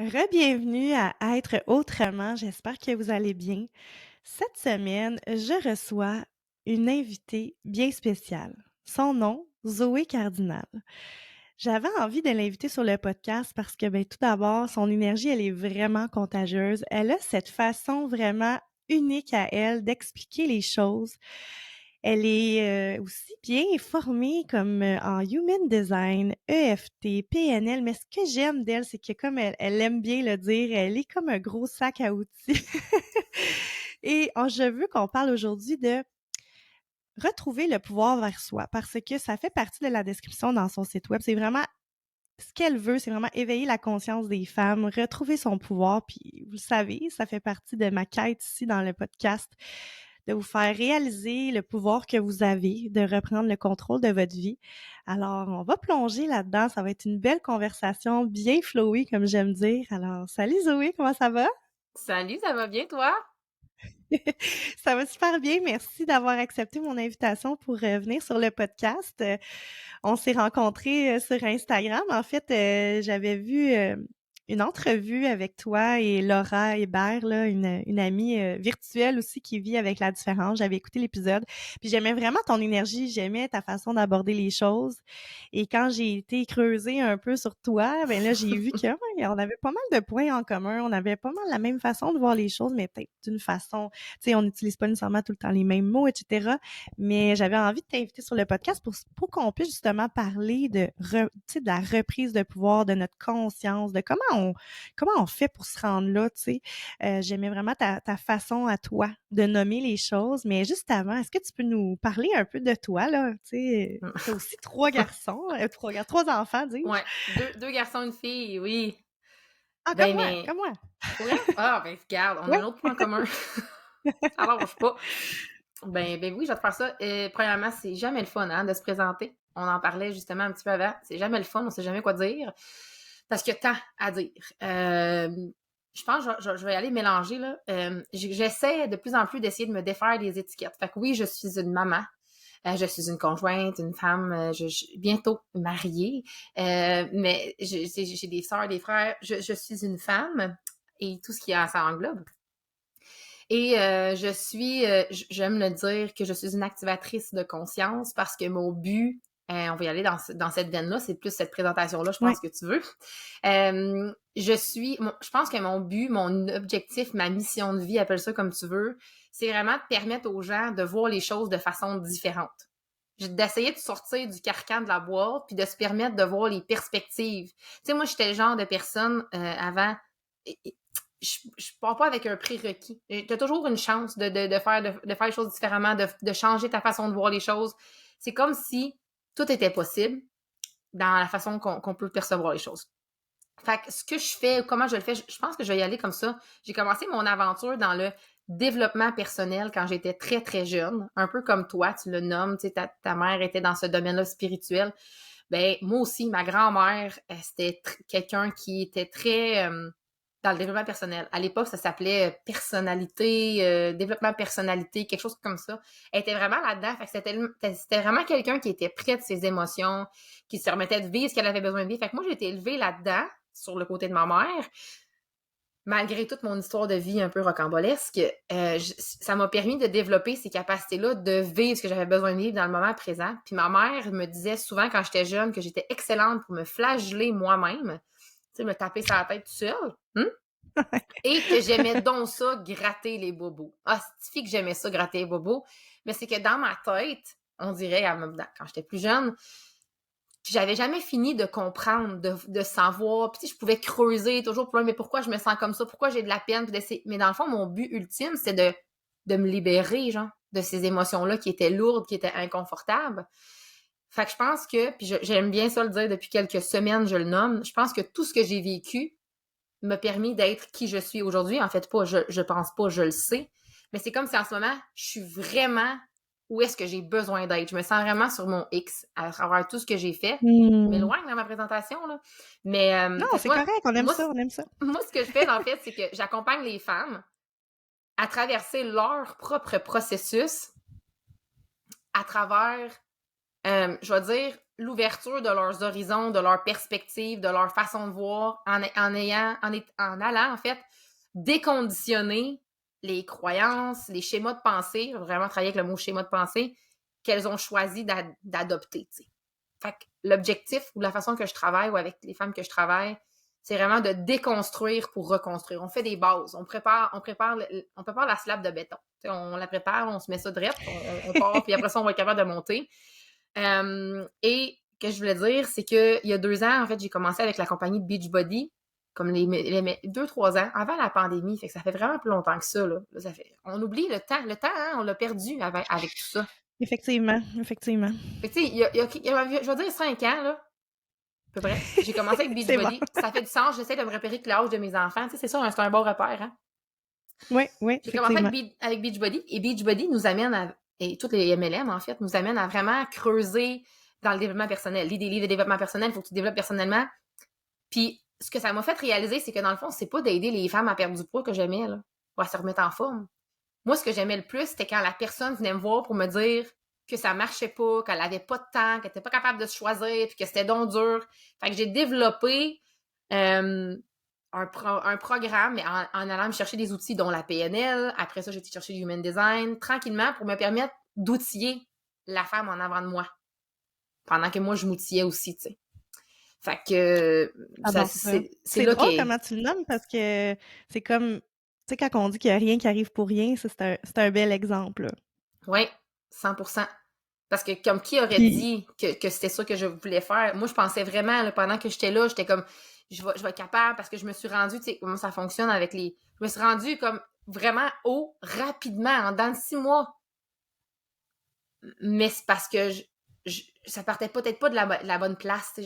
Rebienvenue à Être autrement, j'espère que vous allez bien. Cette semaine, je reçois une invitée bien spéciale. Son nom, Zoé Cardinal. J'avais envie de l'inviter sur le podcast parce que, tout d'abord, son énergie, elle est vraiment contagieuse. Elle a cette façon vraiment unique à elle d'expliquer les choses. Elle est aussi bien formée comme en Human Design, EFT, PNL, mais ce que j'aime d'elle, c'est que comme elle aime bien le dire, elle est comme un gros sac à outils. Et je veux qu'on parle aujourd'hui de retrouver le pouvoir vers soi parce que ça fait partie de la description dans son site web. C'est vraiment ce qu'elle veut, c'est vraiment éveiller la conscience des femmes, retrouver son pouvoir. Puis, vous le savez, ça fait partie de ma quête ici dans le podcast, de vous faire réaliser le pouvoir que vous avez, de reprendre le contrôle de votre vie. Alors, on va plonger là-dedans. Ça va être une belle conversation, bien flowée, comme j'aime dire. Alors, salut Zoé, comment ça va? Salut, ça va bien toi? Ça va super bien. Merci d'avoir accepté mon invitation pour venir sur le podcast. On s'est rencontrés sur Instagram. En fait, j'avais vu une entrevue avec toi et Laura Hébert, là, une amie virtuelle aussi qui vit avec la différence. J'avais écouté l'épisode. Puis j'aimais vraiment ton énergie, j'aimais ta façon d'aborder les choses. Et quand j'ai été creuser un peu sur toi, ben là, j'ai vu que ouais, on avait pas mal de points en commun. On avait pas mal la même façon de voir les choses, mais peut-être d'une façon, tu sais, on n'utilise pas nécessairement tout le temps les mêmes mots, etc. Mais j'avais envie de t'inviter sur le podcast pour qu'on puisse justement parler tu sais, de la reprise de pouvoir, de notre conscience, de comment on fait pour se rendre là, tu sais. J'aimais vraiment ta façon à toi de nommer les choses. Mais juste avant, est-ce que tu peux nous parler un peu de toi, là? Tu sais, t'as aussi trois garçons, trois enfants, dis-je. Ouais, deux garçons, une fille, oui. Ah, comme Ben, moi, mais comme moi. pour vrai? Ah, ben, regarde, on a un Ouais. autre point commun. Ça lâche pas. Ben oui, je vais te faire ça. Premièrement, c'est jamais le fun, hein, de se présenter. On en parlait justement un petit peu avant. C'est jamais le fun, on sait jamais quoi dire. Parce qu'il y a tant à dire. Je pense que je vais aller mélanger, là. J'essaie de plus en plus d'essayer de me défaire des étiquettes. Fait que oui, je suis une maman. Je suis une conjointe, une femme, bientôt mariée, mais j'ai des sœurs, des frères. Je suis une femme et tout ce qui ça englobe. Et j'aime le dire que je suis une activatrice de conscience parce que mon but, on va y aller dans cette veine-là, c'est plus cette présentation-là, je Ouais. pense que tu veux. Je pense que mon but, mon objectif, ma mission de vie, appelle ça comme tu veux, c'est vraiment de permettre aux gens de voir les choses de façon différente. D'essayer de sortir du carcan de la boîte puis de se permettre de voir les perspectives. Tu sais, moi, j'étais le genre de personne avant, je pars pas avec un prérequis. Tu as toujours une chance de faire les choses différemment, de changer ta façon de voir les choses. C'est comme si tout était possible dans la façon qu'on peut percevoir les choses. Fait que ce que je fais, comment je le fais, je pense que je vais y aller comme ça. J'ai commencé mon aventure dans le développement personnel quand j'étais très, très jeune. Un peu comme toi, tu le nommes, tu sais, ta mère était dans ce domaine-là spirituel. Ben, moi aussi, ma grand-mère, c'était quelqu'un qui était très dans le développement personnel. À l'époque, ça s'appelait personnalité, développement personnalité, quelque chose comme ça. Elle était vraiment là-dedans. Fait que c'était vraiment quelqu'un qui était près de ses émotions, qui se remettait de vivre ce qu'elle avait besoin de vivre. Fait que moi, j'ai été élevée là-dedans, sur le côté de ma mère. Malgré toute mon histoire de vie un peu rocambolesque, ça m'a permis de développer ces capacités-là de vivre ce que j'avais besoin de vivre dans le moment présent. Puis ma mère me disait souvent quand j'étais jeune que j'étais excellente pour me flageller moi-même, tu sais, me taper sur la tête tout seul. Et que j'aimais donc ça, gratter les bobos. Ah, c'est que j'aimais ça, gratter les bobos. Mais c'est que dans ma tête, on dirait, quand j'étais plus jeune, j'avais jamais fini de comprendre, de savoir. Puis tu sais, je pouvais creuser toujours pour mais pourquoi je me sens comme ça? Pourquoi j'ai de la peine? Mais dans le fond, mon but ultime, c'est de me libérer, genre, de ces émotions-là qui étaient lourdes, qui étaient inconfortables. Fait que je pense que, puis j'aime bien ça le dire depuis quelques semaines, je le nomme, je pense que tout ce que j'ai vécu m'a permis d'être qui je suis aujourd'hui. En fait, pas, je pense pas, je le sais. Mais c'est comme si en ce moment, je suis vraiment où est-ce que j'ai besoin d'être. Je me sens vraiment sur mon X à travers tout ce que j'ai fait. Mais Hmm. loin dans ma présentation, là. Mais, Non, fait que c'est correct, on aime moi, ça, on aime ça. moi, ce que je fais, en fait, c'est que j'accompagne les femmes à traverser leur propre processus à travers je vais dire, l'ouverture de leurs horizons, de leurs perspectives, de leur façon de voir, en allant, en fait, déconditionner les croyances, les schémas de pensée, je vais vraiment travailler avec le mot schéma de pensée, qu'elles ont choisi d'adopter, tu sais. Fait que l'objectif ou la façon que je travaille ou avec les femmes que je travaille, c'est vraiment de déconstruire pour reconstruire. On fait des bases. On prépare la slab de béton. T'sais, on la prépare, on se met ça direct, on part, puis après ça, on va être capable de monter. Et ce que je voulais dire, c'est qu'il y a 2 ans, en fait, j'ai commencé avec la compagnie de Beachbody, comme les 2-3 ans, avant la pandémie. Fait que ça fait vraiment plus longtemps que ça, là. On oublie le temps. Le temps, hein, on l'a perdu avec tout ça. Effectivement, effectivement. Fait que, tu sais, je vais dire 5 ans, là, à peu près. J'ai commencé avec C'est bon. Beachbody. Ça fait du sens. J'essaie de me repérer que l'âge de mes enfants. Tu sais, c'est ça, c'est un bon repère, hein. Oui, oui, J'ai commencé effectivement. avec Beachbody. Et Beachbody nous amène et toutes les MLM, en fait, nous amènent à vraiment creuser dans le développement personnel. Lis des livres de développement personnel, il faut que tu développes personnellement. Puis, ce que ça m'a fait réaliser, c'est que dans le fond, c'est pas d'aider les femmes à perdre du poids que j'aimais, là, ou à se remettre en forme. Moi, ce que j'aimais le plus, c'était quand la personne venait me voir pour me dire que ça marchait pas, qu'elle avait pas de temps, qu'elle était pas capable de se choisir, puis que c'était donc dur. Fait que j'ai développé un programme, mais en allant me chercher des outils, dont la PNL. Après ça, j'ai été chercher du Human Design, tranquillement, pour me permettre d'outiller la femme en avant de moi. Pendant que moi, je m'outillais aussi, tu sais. Fait que c'est là drôle que... comment tu le nommes parce que c'est comme, tu sais, quand on dit qu'il n'y a rien qui arrive pour rien, ça, c'est un bel exemple. Oui, 100%. Parce que comme qui aurait Puis, dit que c'était ça que je voulais faire? Moi, je pensais vraiment, là, pendant que j'étais là, j'étais comme, je vais être capable parce que je me suis rendue, tu sais, comment ça fonctionne avec les... Je me suis rendue comme vraiment haut, rapidement, dans 6 mois. Mais c'est parce que ça partait peut-être pas de la bonne place. Tu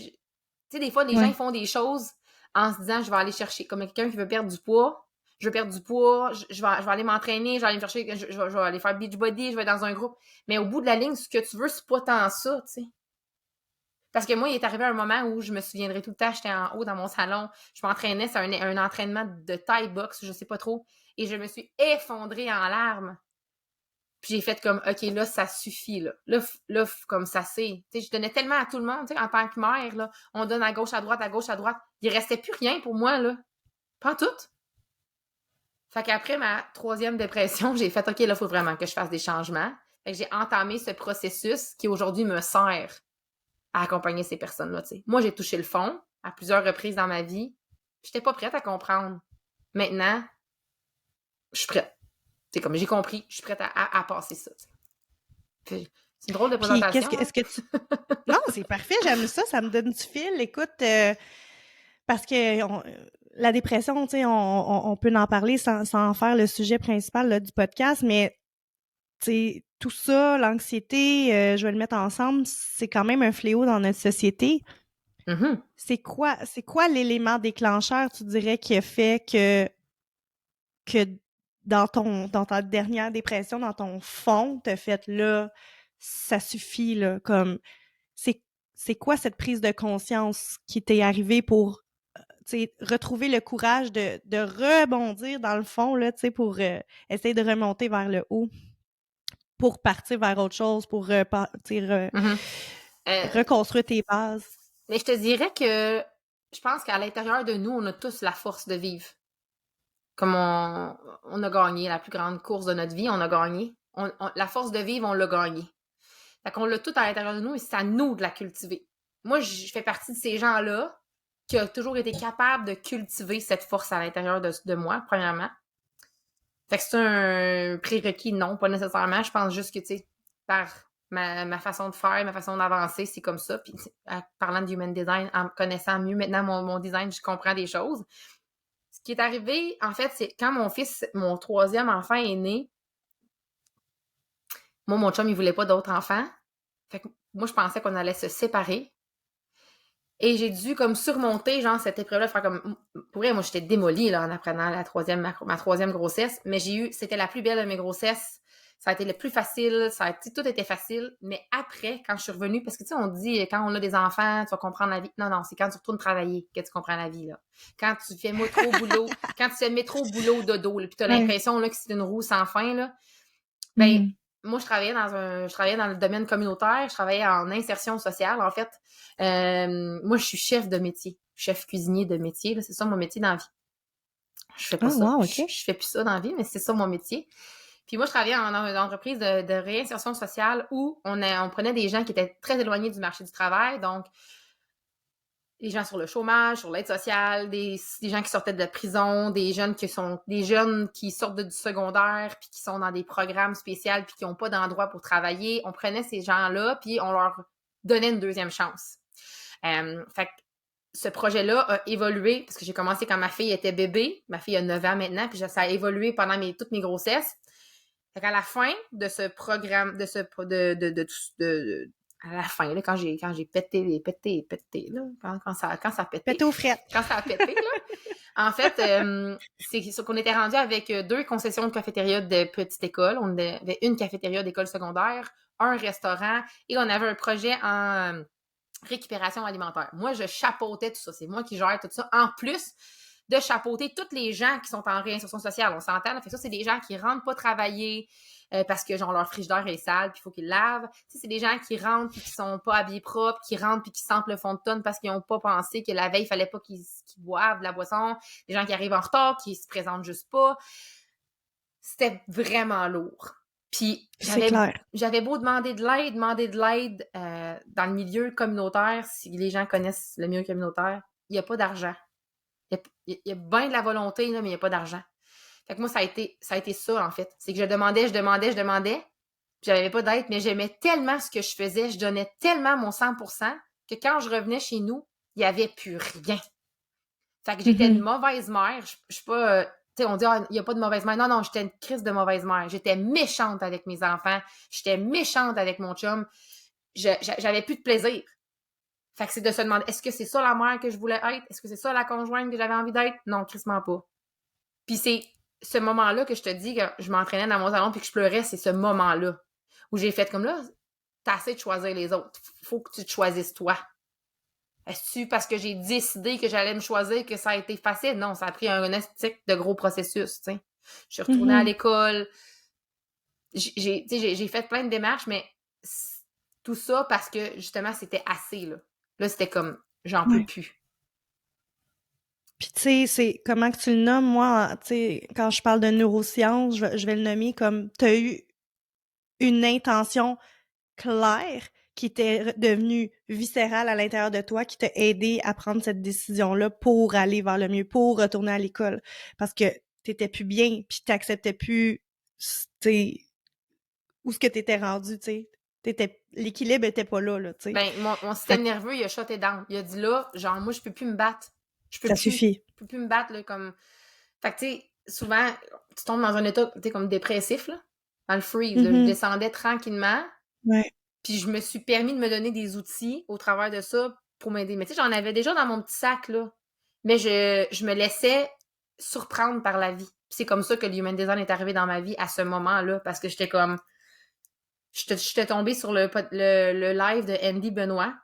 sais, des fois, les gens, ils ouais. font des choses en se disant, je vais aller chercher, comme quelqu'un qui veut perdre du poids, je veux perdre du poids, je vais aller m'entraîner, je vais aller me chercher, je vais aller faire Beachbody, je vais être dans un groupe. Mais au bout de la ligne, ce que tu veux, c'est pas tant ça, tu sais. Parce que moi, il est arrivé un moment où je me souviendrai tout le temps, j'étais en haut dans mon salon, je m'entraînais, c'est un entraînement de Thai box, je sais pas trop, et je me suis effondrée en larmes. Puis j'ai fait comme, OK, là, ça suffit, là. Là, comme ça, c'est... Tu sais, je donnais tellement à tout le monde, tu sais, en tant que mère, là. On donne à gauche, à droite, à gauche, à droite. Il restait plus rien pour moi, là. Pas tout. Fait qu'après ma 3e dépression, j'ai fait, OK, là, il faut vraiment que je fasse des changements. Fait que j'ai entamé ce processus qui, aujourd'hui, me sert à accompagner ces personnes-là, tu sais. Moi, j'ai touché le fond à plusieurs reprises dans ma vie. J'étais pas prête à comprendre. Maintenant, je suis prête. C'est comme, j'ai compris, je suis prête à passer ça, tu sais. C'est une drôle de Puis présentation, hein? est-ce que tu... Non, c'est parfait, j'aime ça me donne du fil. Écoute, parce que la dépression, tu sais, on peut en parler sans en faire le sujet principal là, du podcast, mais tu sais, tout ça, l'anxiété, je vais le mettre ensemble, c'est quand même un fléau dans notre société. Mm-hmm. C'est quoi l'élément déclencheur, tu dirais, qui a fait que dans ta dernière dépression, dans ton fond, t'as fait là, ça suffit, là, comme c'est quoi cette prise de conscience qui t'est arrivée pour retrouver le courage de rebondir dans le fond, là, pour essayer de remonter vers le haut, pour partir vers autre chose, pour Mm-hmm. reconstruire tes bases. Mais je te dirais que je pense qu'à l'intérieur de nous, on a tous la force de vivre. Comme on a gagné la plus grande course de notre vie, on a gagné. La force de vivre, on l'a gagné. Fait qu'on l'a tout à l'intérieur de nous et c'est à nous de la cultiver. Moi, je fais partie de ces gens-là qui ont toujours été capables de cultiver cette force à l'intérieur de moi, premièrement. Fait que c'est un prérequis, non, pas nécessairement. Je pense juste que, tu sais, par ma façon de faire, ma façon d'avancer, c'est comme ça. Puis, en parlant de human design, en connaissant mieux maintenant mon design, je comprends des choses. Ce qui est arrivé, en fait, c'est quand mon 3e enfant est né, moi, mon chum, il voulait pas d'autres enfants. Fait que moi, je pensais qu'on allait se séparer. Et j'ai dû comme surmonter, genre, cette épreuve-là, faire comme... Pour vrai, moi, j'étais démolie, là, en apprenant ma 3e grossesse. Mais c'était la plus belle de mes grossesses. Ça a été le plus facile. Tout était facile. Mais après, quand je suis revenue, parce que, tu sais, on dit, quand on a des enfants, tu vas comprendre la vie. Non, c'est quand tu retournes travailler que tu comprends la vie, là. Quand tu fais métro boulot, quand tu fais métro boulot dodo, là, puis t'as Ouais. l'impression, là, que c'est une roue sans fin, là. Ben, Mm. moi, je travaillais dans le domaine communautaire, je travaillais en insertion sociale, en fait. Moi, je suis chef de métier, chef cuisinier de métier, là, c'est ça mon métier dans la vie. Je fais pas Ah, ça, wow, OK. je fais plus ça dans la vie, mais c'est ça mon métier. Puis moi, je travaillais en entreprise de réinsertion sociale où on prenait des gens qui étaient très éloignés du marché du travail, donc des gens sur le chômage, sur l'aide sociale, des gens qui sortaient de la prison, des jeunes qui sortent du secondaire puis qui sont dans des programmes spéciaux puis qui n'ont pas d'endroit pour travailler. On prenait ces gens-là puis on leur donnait une deuxième chance. Fait que ce projet-là a évolué parce que j'ai commencé quand ma fille était bébé. Ma fille a 9 ans maintenant, puis ça a évolué pendant toutes mes grossesses. Fait qu'à la fin de ce programme, à la fin, là, quand j'ai pété, là, quand ça a pété. Pété aux frettes. Quand ça a pété, là. En fait, c'est ce qu'on était rendu avec 2 concessions de cafétéria de petite école. On avait une cafétéria d'école secondaire, un restaurant, et on avait un projet en récupération alimentaire. Moi, je chapeautais tout ça. C'est moi qui gère tout ça. En plus de chapeauter tous les gens qui sont en réinsertion sociale. On s'entend, là. Fait que ça, c'est des gens qui rentrent pas travailler parce que, genre, leur frigidaire est sale puis il faut qu'ils le lavent. Tu sais, c'est des gens qui rentrent puis qui sont pas habillés propres, qui rentrent puis qui sentent le fond de tonne parce qu'ils ont pas pensé que la veille, il fallait pas qu'ils boivent de la boisson. Des gens qui arrivent en retard, qui se présentent juste pas. C'était vraiment lourd. Puis j'avais beau demander de l'aide dans le milieu communautaire, si les gens connaissent le milieu communautaire, il n'y a pas d'argent. Il y a bien de la volonté, là, mais il n'y a pas d'argent. Fait que moi, ça a été ça, en fait. C'est que je demandais, puis j'avais pas d'aide, mais j'aimais tellement ce que je faisais, je donnais tellement mon 100% que quand je revenais chez nous, il n'y avait plus rien. Fait que j'étais une mauvaise mère. Je suis pas... tu sais, on dit, il n'y a pas de mauvaise mère. Non, non, j'étais une crise de mauvaise mère. J'étais méchante avec mes enfants. J'étais méchante avec mon chum. J'avais plus de plaisir. Fait que c'est de se demander, est-ce que c'est ça la mère que je voulais être? Est-ce que c'est ça la conjointe que j'avais envie d'être? Non, crissement pas. Puis c'est ce moment-là que je te dis que je m'entraînais dans mon salon puis que je pleurais, c'est ce moment-là où j'ai fait comme là, t'as assez de choisir les autres. Faut que tu te choisisses toi. Est-ce que parce que j'ai décidé que j'allais me choisir que ça a été facile? Non, ça a pris un esthétique de gros processus, tu sais. Je suis retournée à l'école. J'ai fait plein de démarches, mais tout ça parce que, justement, c'était assez, là. Là, c'était comme, j'en peux plus. Puis tu sais, c'est comment que tu le nommes, moi, tu sais, quand je parle de neurosciences, je vais le nommer comme tu as eu une intention claire qui était devenue viscérale à l'intérieur de toi, qui t'a aidé à prendre cette décision-là pour aller vers le mieux, pour retourner à l'école. Parce que t'étais plus bien, puis t'acceptais plus, tu sais, où ce que t'étais rendu, tu sais. L'équilibre était pas là, tu sais. Ben, mon système nerveux, il a shutté down. Il a dit là, genre, moi, je peux plus me battre. Ça suffit. Je peux plus me battre, là, comme... Fait que, tu sais, souvent, tu tombes dans un état, tu sais, comme dépressif, là, dans le freeze, là. Je descendais tranquillement. Ouais. Puis je me suis permis de me donner des outils au travers de ça pour m'aider. Mais tu sais, j'en avais déjà dans mon petit sac, là. Mais je me laissais surprendre par la vie. Puis c'est comme ça que le Human Design est arrivé dans ma vie à ce moment-là, parce que j'étais comme... J'étais tombée sur le live de Andy Benoît,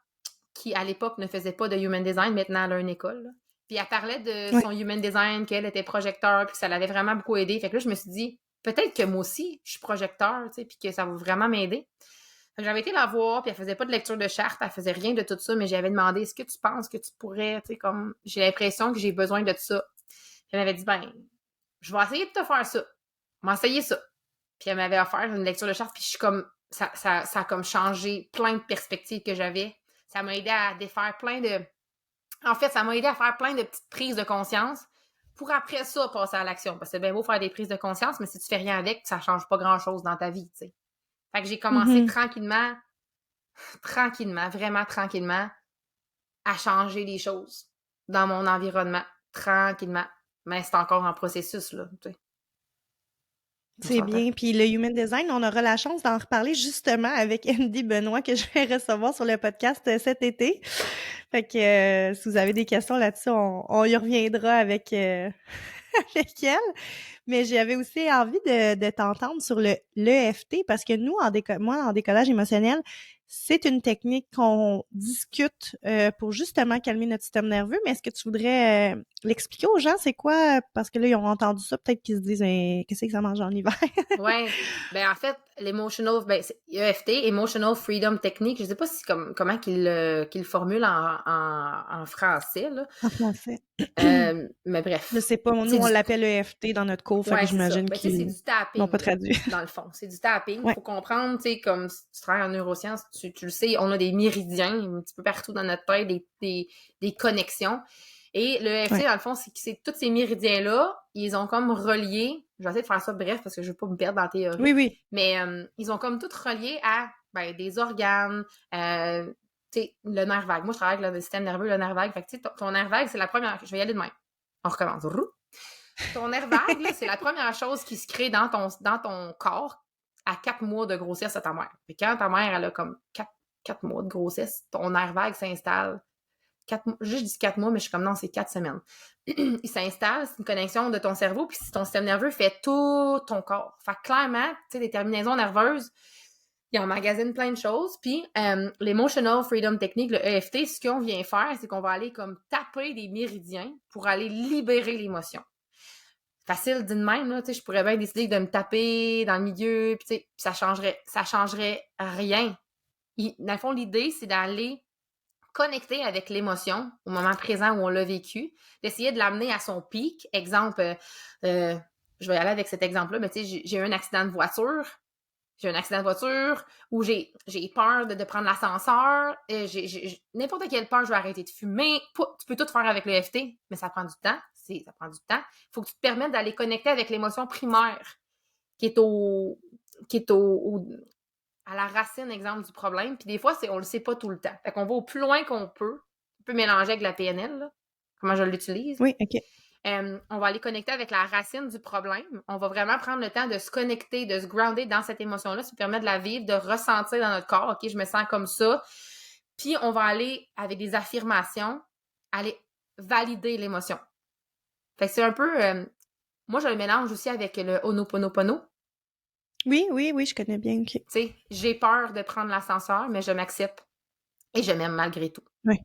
qui, à l'époque, ne faisait pas de Human Design. Maintenant, elle a une école, là. Puis elle parlait de son Human Design, qu'elle était projecteur, puis que ça l'avait vraiment beaucoup aidé. Fait que là, je me suis dit, peut-être que moi aussi, je suis projecteur, tu sais, puis que ça va vraiment m'aider. Fait que j'avais été la voir, puis elle faisait pas de lecture de charte, elle faisait rien de tout ça, mais j'avais demandé, est-ce que tu penses que tu pourrais, tu sais, comme, j'ai l'impression que j'ai besoin de ça. Puis elle m'avait dit, ben, je vais essayer de te faire ça. On va essayer ça. Puis elle m'avait offert une lecture de charte, puis je suis comme, ça a comme changé plein de perspectives que j'avais. Ça m'a aidé à défaire plein de... En fait, ça m'a aidé à faire plein de petites prises de conscience pour après ça passer à l'action. Parce que c'est bien beau faire des prises de conscience, mais si tu fais rien avec, ça change pas grand-chose dans ta vie, tu sais. Fait que j'ai commencé tranquillement, vraiment tranquillement, à changer les choses dans mon environnement. Tranquillement. Mais c'est encore en processus, là, tu sais. C'est bien. Puis le Human Design, on aura la chance d'en reparler justement avec Andy Benoît que je vais recevoir sur le podcast cet été. Fait que si vous avez des questions là-dessus, on y reviendra avec, avec elle. Mais j'avais aussi envie de t'entendre sur l'EFT parce que nous, moi, en décollage émotionnel, c'est une technique qu'on discute pour justement calmer notre système nerveux. Mais est-ce que tu voudrais l'expliquer aux gens? C'est quoi? Parce que là, ils ont entendu ça, peut-être qu'ils se disent qu'est-ce que ça mange en hiver? Ouais. Ben en fait, c'est EFT, Emotional Freedom Technique. Je sais pas si comment qu'il le formule en français, là. En français. Mais Je bref, sais pas, nous, c'est on du l'appelle EFT dans notre cours, fait que ouais, c'est ça. j'imagine Ben, tu sais, c'est qu'ils du l'ont tapping, pas là, traduit. dans le fond. C'est du tapping. Ouais, Faut comprendre, tu sais, comme si tu travailles en neurosciences, tu le sais, on a des méridiens un petit peu partout dans notre tête, des connexions. Et le EFT, ouais. dans le fond, c'est que tous ces méridiens-là, ils ont comme relié, je vais essayer de faire ça bref parce que je veux pas me perdre dans la Oui, théorie, oui. mais ils ont comme tout relié à des organes, tu sais, le nerf vague. Moi, je travaille avec le système nerveux, le nerf vague. Fait que, tu sais, ton nerf vague, c'est la première. Je vais y aller de même. On recommence. Ton nerf vague, là, c'est la première chose qui se crée dans ton corps à 4 mois de grossesse à ta mère. Puis quand ta mère, elle a comme 4 mois de grossesse, ton nerf vague s'installe. Je dis 4 mois, mais je suis comme non, c'est 4 semaines. Il s'installe, c'est une connexion de ton cerveau, puis ton système nerveux fait tout ton corps. Fait que clairement, tu sais, des terminaisons nerveuses, il emmagasine plein de choses. Puis l'Emotional Freedom Technique, le EFT, ce qu'on vient faire, c'est qu'on va aller comme taper des méridiens pour aller libérer l'émotion. Facile dit de même, là, tu sais, je pourrais bien décider de me taper dans le milieu, puis tu sais, ça changerait rien. Dans le fond, l'idée, c'est d'aller connecter avec l'émotion au moment présent où on l'a vécu, d'essayer de l'amener à son pic. Exemple, je vais y aller avec cet exemple-là, mais tu sais, j'ai eu un accident de voiture. J'ai eu un accident de voiture où j'ai peur de prendre l'ascenseur. N'importe quelle peur, je vais arrêter de fumer. Tu peux tout faire avec le FT, mais ça prend du temps. Ça prend du temps. Il faut que tu te permettes d'aller connecter avec l'émotion primaire qui est à la racine, exemple, du problème. Puis des fois, on le sait pas tout le temps. Fait qu'on va au plus loin qu'on peut. On peut mélanger avec la PNL, là, comment je l'utilise. Oui, OK. On va aller connecter avec la racine du problème. On va vraiment prendre le temps de se connecter, de se grounder dans cette émotion-là. Ça permet de la vivre, de ressentir dans notre corps. OK, je me sens comme ça. Puis, on va aller, avec des affirmations, aller valider l'émotion. Fait que c'est un peu... moi, je le mélange aussi avec le Ho'oponopono. Oui, oui, oui, je connais bien, OK. Tu sais, j'ai peur de prendre l'ascenseur, mais je m'accepte et je m'aime malgré tout. Oui,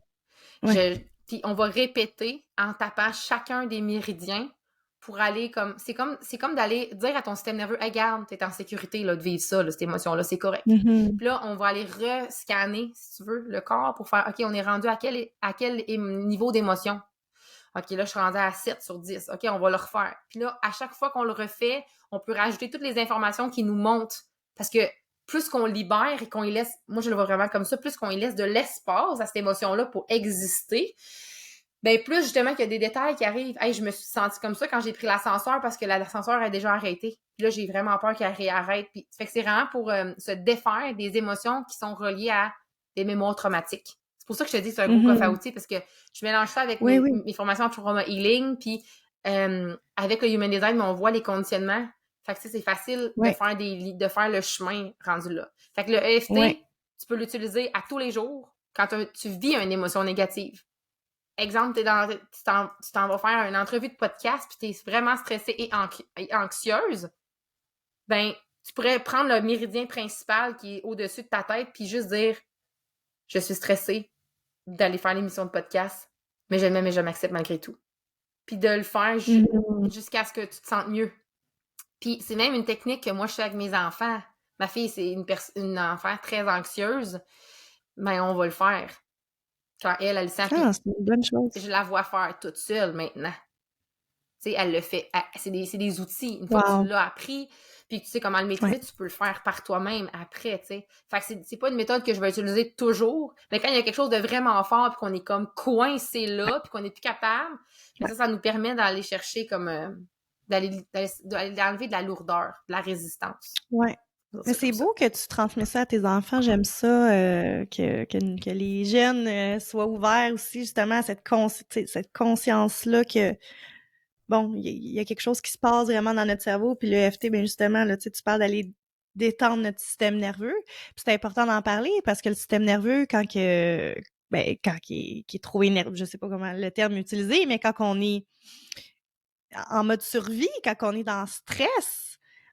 oui. Puis on va répéter en tapant chacun des méridiens pour aller comme... C'est comme d'aller dire à ton système nerveux, hey, regarde, t'es en sécurité là, de vivre ça, là, cette émotion-là, c'est correct. Mhm. Puis là, on va aller rescanner, si tu veux, le corps pour faire, OK, on est rendu à quel niveau d'émotion? OK, là, je suis rendue à 7 sur 10. OK, on va le refaire. Puis là, à chaque fois qu'on le refait, on peut rajouter toutes les informations qui nous montent. Parce que plus qu'on libère et qu'on y laisse, moi je le vois vraiment comme ça, plus qu'on y laisse de l'espace à cette émotion-là pour exister, ben plus justement qu'il y a des détails qui arrivent. Hey, je me suis sentie comme ça quand j'ai pris l'ascenseur parce que l'ascenseur a déjà arrêté. Puis là, j'ai vraiment peur qu'elle réarrête. Puis, fait que c'est vraiment pour se défaire des émotions qui sont reliées à des mémoires traumatiques. C'est pour ça que je te dis que c'est un gros coffre à outils parce que je mélange ça avec Oui, oui. mes formations en trauma healing. Puis avec le human design, on voit les conditionnements. Fait que c'est facile Oui, de faire le chemin rendu là. Fait que le EFT, oui. tu peux l'utiliser à tous les jours quand tu vis une émotion négative. Exemple, tu t'en vas faire une entrevue de podcast puis tu es vraiment stressée et anxieuse. Ben, tu pourrais prendre le méridien principal qui est au-dessus de ta tête puis juste dire « Je suis stressée d'aller faire l'émission de podcast, mais je m'aime et je m'accepte malgré tout. » Puis de le faire Mhm. jusqu'à ce que tu te sentes mieux. Puis c'est même une technique que moi, je fais avec mes enfants. Ma fille, c'est une enfant très anxieuse. Ben, on va le faire. Quand elle le sent. Puis Ah, c'est une bonne chose. je la vois faire toute seule maintenant. Tu sais, elle le fait. C'est des outils. Une fois que tu Wow. l'as appris, puis que tu sais comment le maîtriser, Ouais. tu peux le faire par toi-même après, tu sais. Fait que c'est pas une méthode que je vais utiliser toujours, mais quand il y a quelque chose de vraiment fort, puis qu'on est comme coincé là, puis qu'on n'est plus capable, mais Ouais. ça nous permet d'aller chercher comme... d'aller enlever de la lourdeur, de la résistance. Ouais. Mais c'est beau que tu transmets ça à tes enfants. J'aime ça, que les jeunes soient ouverts aussi justement à cette conscience-là que, bon, il y a quelque chose qui se passe vraiment dans notre cerveau. Puis le FT, bien justement, là, tu parles d'aller détendre notre système nerveux. Puis c'est important d'en parler parce que le système nerveux, quand il est trop énervé, je sais pas comment le terme utiliser, mais quand on est en mode survie, quand on est dans stress,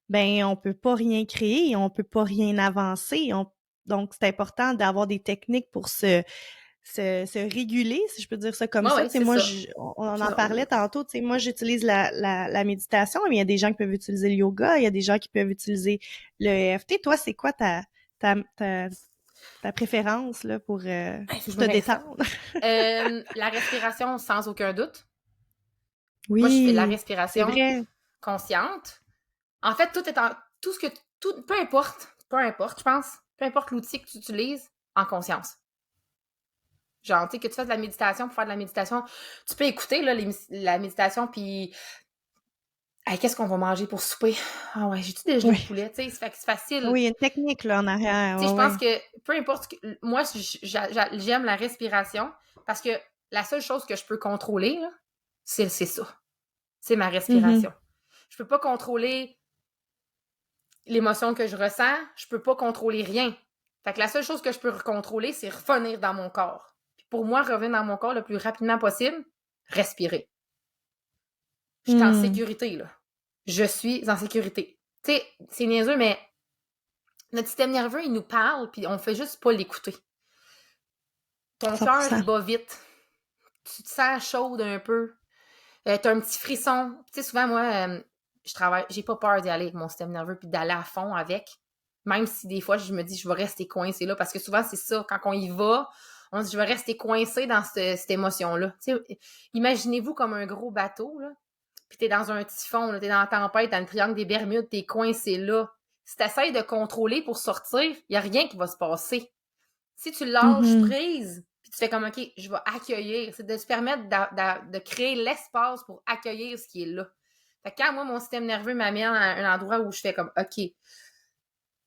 ben on peut pas rien créer, on peut pas rien avancer. Donc c'est important d'avoir des techniques pour se réguler, si je peux dire ça comme Ouais, ça. ouais, Tu sais, c'est moi, ça. on en Non, parlait tantôt, tu sais, moi, j'utilise la méditation, mais il y a des gens qui peuvent utiliser le yoga, il y a des gens qui peuvent utiliser le EFT. Toi, c'est quoi ta, ta, ta préférence, là, pour il faut que je me te rince. détendre? La respiration, sans aucun doute. Moi, je fais de la Oui, c'est respiration vrai. consciente. En fait, tout ce que peu importe, je pense, peu importe l'outil que tu utilises, en conscience. Genre, tu sais, que tu fasses de la méditation pour faire de la méditation, tu peux écouter là, la méditation, puis hey, qu'est-ce qu'on va manger pour souper? Ah ouais, j'ai-tu des genoux de Oui. poulet? Tu sais, ça fait que c'est facile. Oui, il y a une technique, là, en arrière. Tu sais, je Ouais, pense ouais. que peu importe, moi, j'aime la respiration parce que la seule chose que je peux contrôler, là, c'est ça. C'est ma Mhm. respiration. Je peux pas contrôler l'émotion que je ressens, je peux pas contrôler rien. Fait que la seule chose que je peux contrôler, c'est revenir dans mon corps. Puis pour moi, revenir dans mon corps le plus rapidement possible, respirer. Je suis en Hmm. sécurité, là. Je suis en sécurité. Tu sais, c'est niaiseux, mais notre système nerveux, il nous parle, puis on fait juste pas l'écouter. Ton cœur, 100%. il bat vite. Tu te sens chaude un peu. T'as un petit frisson. Tu sais, souvent, moi, j'ai pas peur d'y aller avec mon système nerveux puis d'aller à fond avec. Même si des fois, je me dis, je vais rester coincée là. Parce que souvent, c'est ça. Quand on y va, on se dit, je vais rester coincée dans cette émotion-là. Tu sais, imaginez-vous comme un gros bateau, là. Puis t'es dans un typhon, là, t'es dans la tempête, dans le triangle des Bermudes, t'es coincé là. Si t'essayes de contrôler pour sortir, il y a rien qui va se passer. Si tu lâches Mhm. prise, puis tu fais comme, OK, je vais accueillir, c'est de se permettre de créer l'espace pour accueillir ce qui est là. Fait que quand moi, mon système nerveux m'amène à un endroit où je fais comme, OK,